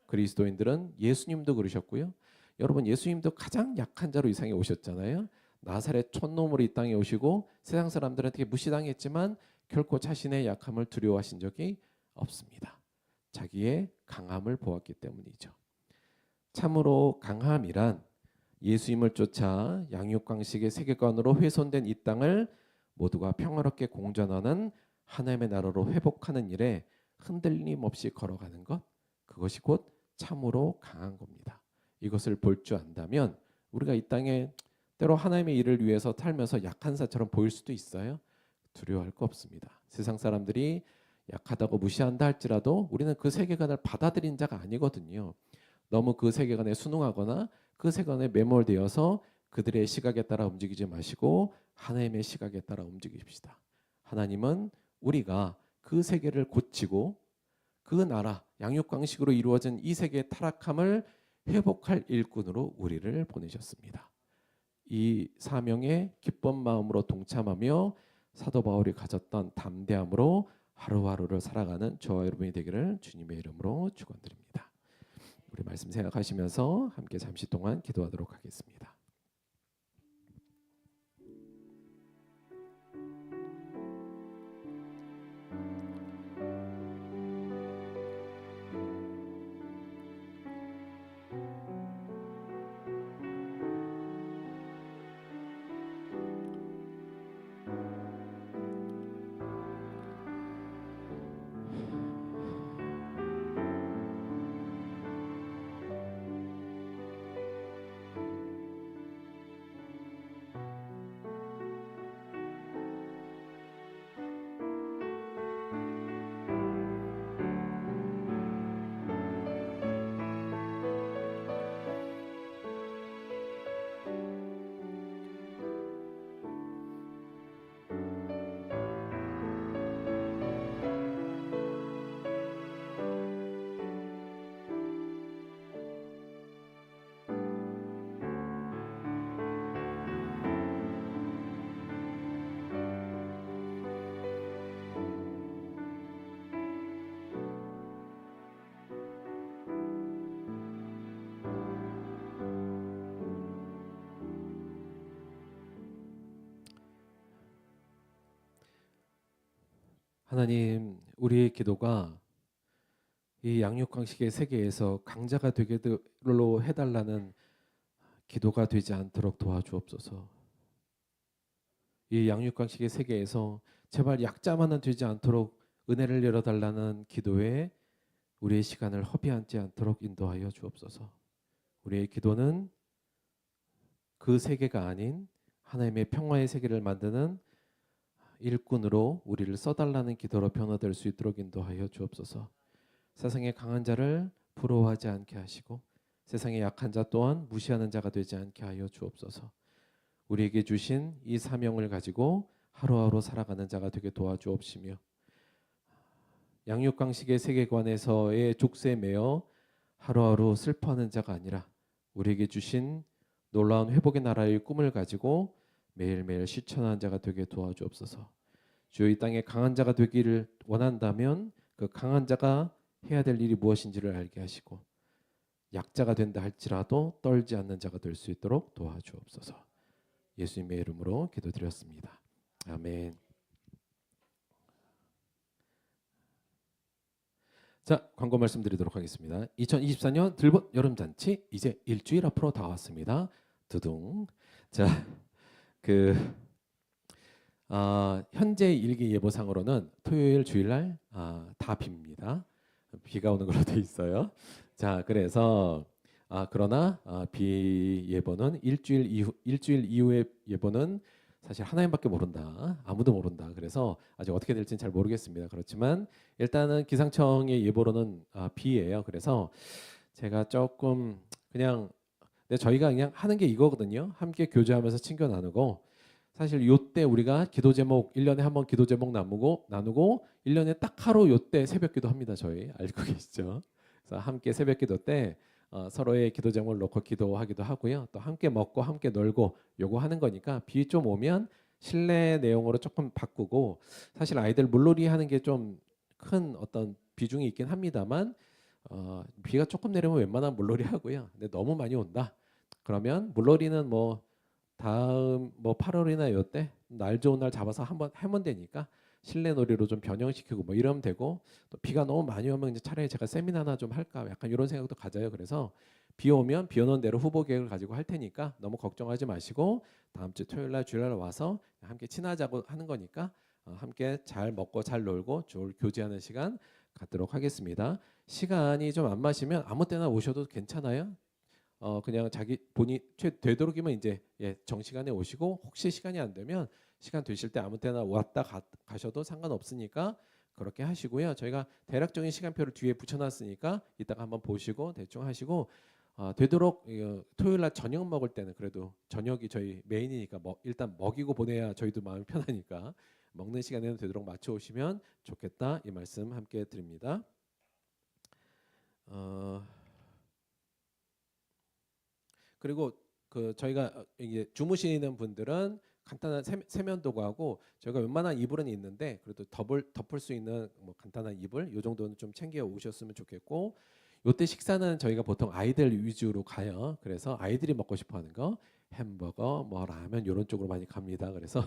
그리스도인들은 예수님도 그러셨고요. 여러분 예수님도 가장 약한 자로 이 세상에 오셨잖아요. 나사렛 촌놈으로 이 땅에 오시고 세상 사람들한테 무시당했지만 결코 자신의 약함을 두려워하신 적이 없습니다. 자기의 강함을 보았기 때문이죠. 참으로 강함이란 예수님을 쫓아 양육강식의 세계관으로 훼손된 이 땅을 모두가 평화롭게 공존하는 하나님의 나라로 회복하는 일에 흔들림 없이 걸어가는 것, 그것이 곧 참으로 강한 겁니다. 이것을 볼 줄 안다면 우리가 이 땅에 때로 하나님의 일을 위해서 살면서 약한 자처럼 보일 수도 있어요. 두려워할 거 없습니다. 세상 사람들이 약하다고 무시한다 할지라도 우리는 그 세계관을 받아들인 자가 아니거든요. 너무 그 세계관에 순응하거나 그 세계관에 매몰되어서 그들의 시각에 따라 움직이지 마시고 하나님의 시각에 따라 움직이십시다. 하나님은 우리가 그 세계를 고치고 그 나라 양육강식으로 이루어진 이 세계의 타락함을 회복할 일꾼으로 우리를 보내셨습니다. 이 사명에 기쁜 마음으로 동참하며 사도 바울이 가졌던 담대함으로 하루하루를 살아가는 저와 여러분이 되기를 주님의 이름으로 축원드립니다. 우리 말씀 생각하시면서 함께 잠시 동안 기도하도록 하겠습니다. 하나님, 우리의 기도가 이 양육강식의 세계에서 강자가 되게로 해달라는 기도가 되지 않도록 도와주옵소서. 이 양육강식의 세계에서 제발 약자만은 되지 않도록 은혜를 열어달라는 기도에 우리의 시간을 허비하지 않도록 인도하여 주옵소서. 우리의 기도는 그 세계가 아닌 하나님의 평화의 세계를 만드는 일꾼으로 우리를 써달라는 기도로 변화될 수 있도록 인도하여 주옵소서. 세상의 강한 자를 부러워하지 않게 하시고 세상의 약한 자 또한 무시하는 자가 되지 않게 하여 주옵소서. 우리에게 주신 이 사명을 가지고 하루하루 살아가는 자가 되게 도와주옵시며 양육강식의 세계관에서의 족쇄에 매여 하루하루 슬퍼하는 자가 아니라 우리에게 주신 놀라운 회복의 나라의 꿈을 가지고 매일매일 실천하는 자가 되게 도와주옵소서. 주여, 이 땅에 강한 자가 되기를 원한다면 그 강한 자가 해야 될 일이 무엇인지를 알게 하시고 약자가 된다 할지라도 떨지 않는 자가 될 수 있도록 도와주옵소서. 예수님의 이름으로 기도드렸습니다. 아멘. 자, 광고 말씀드리도록 하겠습니다. 2024년 들봇 여름잔치 이제 일주일 앞으로 다 왔습니다. 두둥. 자, 현재 일기예보상으로는 토요일 주일날 다 빕니다. 비가 오는 걸로 돼 있어요. 자, 그래서 그러나 비 예보는 일주일 이후의 예보는 사실 하나님밖에 모른다. 아무도 모른다. 그래서 아직 어떻게 될지는 잘 모르겠습니다. 그렇지만 일단은 기상청의 예보로는 비예요. 그래서 제가 조금 그냥 저희가 그냥 하는 게 이거거든요. 함께 교제하면서 친교 나누고 사실 요때 우리가 기도 제목 1년에 한 번 기도 제목 나누고 1년에 딱 하루 요때 새벽 기도합니다. 저희 알고 계시죠? 그래서 함께 새벽 기도 때 서로의 기도 제목을 놓고 기도하기도 하고요. 또 함께 먹고 함께 놀고 요거 하는 거니까 비 좀 오면 실내 내용으로 조금 바꾸고 사실 아이들 물놀이 하는 게 좀 큰 어떤 비중이 있긴 합니다만 비가 조금 내리면 웬만하면 물놀이 하고요. 근데 너무 많이 온다. 그러면 물놀이는 뭐 다음 8월이나 요때 날 좋은 날 잡아서 한번 하면 되니까 실내 놀이로 좀 변형시키고 뭐 이러면 되고 또 비가 너무 많이 오면 이제 차라리 제가 세미나나 좀 할까 약간 이런 생각도 가져요. 그래서 비 오면 비 오는 대로 후보 계획을 가지고 할 테니까 너무 걱정하지 마시고 다음 주 토요일 날 주일 날 와서 함께 친하자고 하는 거니까 함께 잘 먹고 잘 놀고 좋을 교제하는 시간 갖도록 하겠습니다. 시간이 좀 안 맞으면 아무 때나 오셔도 괜찮아요. 그냥 자기 본인 되도록이면 이제 정시간에 오시고 혹시 시간이 안 되면 시간 되실 때 아무 때나 왔다 가셔도 상관없으니까 그렇게 하시고요. 저희가 대략적인 시간표를 뒤에 붙여놨으니까 이따가 한번 보시고 대충 하시고 되도록 토요일 날 저녁 먹을 때는 그래도 저녁이 저희 메인이니까 일단 먹이고 보내야 저희도 마음이 편하니까 먹는 시간에는 되도록 맞춰 오시면 좋겠다 이 말씀 함께 드립니다. 그리고 저희가 이게 주무시는 분들은 간단한 세면도구하고 저희가 웬만한 이불은 있는데 그래도 덮을 수 있는 뭐 간단한 이불 요 정도는 좀 챙겨 오셨으면 좋겠고 요때 식사는 저희가 보통 아이들 위주로 가요. 그래서 아이들이 먹고 싶어하는 거 햄버거, 뭐 라면 이런 쪽으로 많이 갑니다. 그래서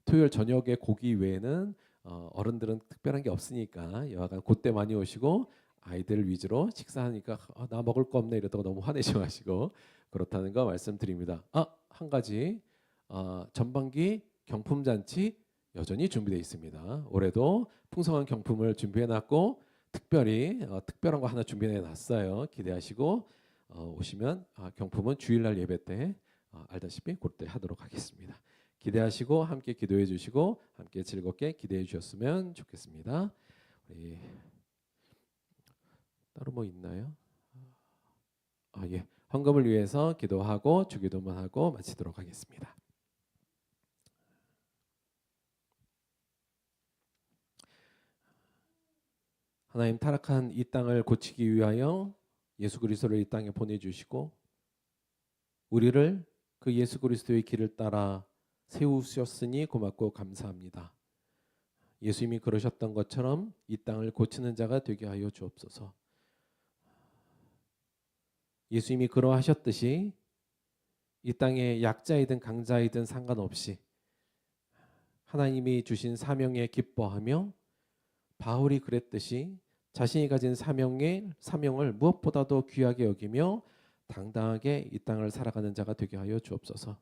토요일 저녁에 고기 외에는 어른들은 특별한 게 없으니까 여하간 그때 많이 오시고 아이들 위주로 식사하니까 나 먹을 거 없네 이러다가 너무 화내지 마시고 그렇다는 거 말씀드립니다. 한 가지 전반기 경품 잔치 여전히 준비되어 있습니다. 올해도 풍성한 경품을 준비해놨고 특별히 특별한 거 하나 준비해놨어요. 기대하시고 오시면 경품은 주일날 예배 때 알다시피 그때 하도록 하겠습니다. 기대하시고 함께 기도해 주시고 함께 즐겁게 기대해 주셨으면 좋겠습니다. 우리 따로 뭐 있나요? 예. 헌금을 위해서 기도하고 주기도만 하고 마치도록 하겠습니다. 하나님, 타락한 이 땅을 고치기 위하여 예수 그리스도를 이 땅에 보내주시고 우리를 그 예수 그리스도의 길을 따라 세우셨으니 고맙고 감사합니다. 예수님이 그러셨던 것처럼 이 땅을 고치는 자가 되게 하여 주옵소서. 예수님이 그러하셨듯이 이 땅에 약자이든 강자이든 상관없이 하나님이 주신 사명에 기뻐하며 바울이 그랬듯이 자신이 가진 사명을 무엇보다도 귀하게 여기며 당당하게 이 땅을 살아가는 자가 되게 하여 주옵소서.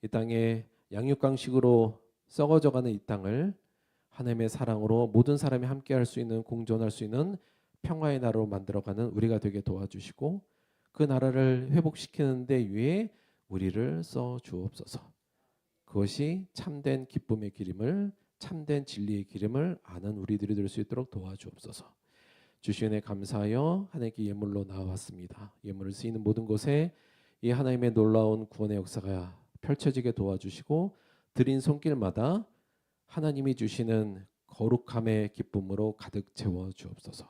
이 땅에 양육강식으로 썩어져가는 이 땅을 하나님의 사랑으로 모든 사람이 함께할 수 있는, 공존할 수 있는 평화의 나라로 만들어가는 우리가 되게 도와주시고, 그 나라를 회복시키는 데 위해 우리를 써 주옵소서. 그것이 참된 기쁨의 기름을, 참된 진리의 기름을 아는 우리들이 될 수 있도록 도와주옵소서. 주신 은혜 감사하여 하나님께 예물로 나왔습니다. 예물을 쓰이는 모든 곳에 이 하나님의 놀라운 구원의 역사가 펼쳐지게 도와주시고, 드린 손길마다 하나님이 주시는 거룩함의 기쁨으로 가득 채워 주옵소서.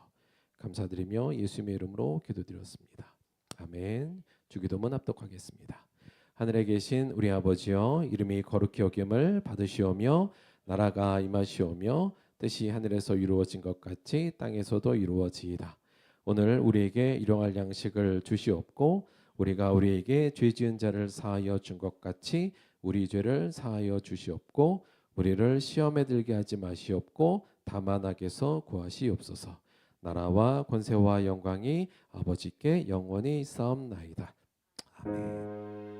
감사드리며 예수님의 이름으로 기도드렸습니다. 아멘. 주기도문 합독하겠습니다. 하늘에 계신 우리 아버지여, 이름이 거룩히 여김을 받으시오며 나라가 임하시오며 뜻이 하늘에서 이루어진 것 같이 땅에서도 이루어지이다. 오늘 우리에게 일용할 양식을 주시옵고, 우리가 우리에게 죄 지은 자를 사하여 준 것 같이 우리 죄를 사하여 주시옵고, 우리를 시험에 들게 하지 마시옵고 다만 악에서 구하시옵소서. 나라와 권세와 영광이 아버지께 영원히 있사옵나이다. 아멘.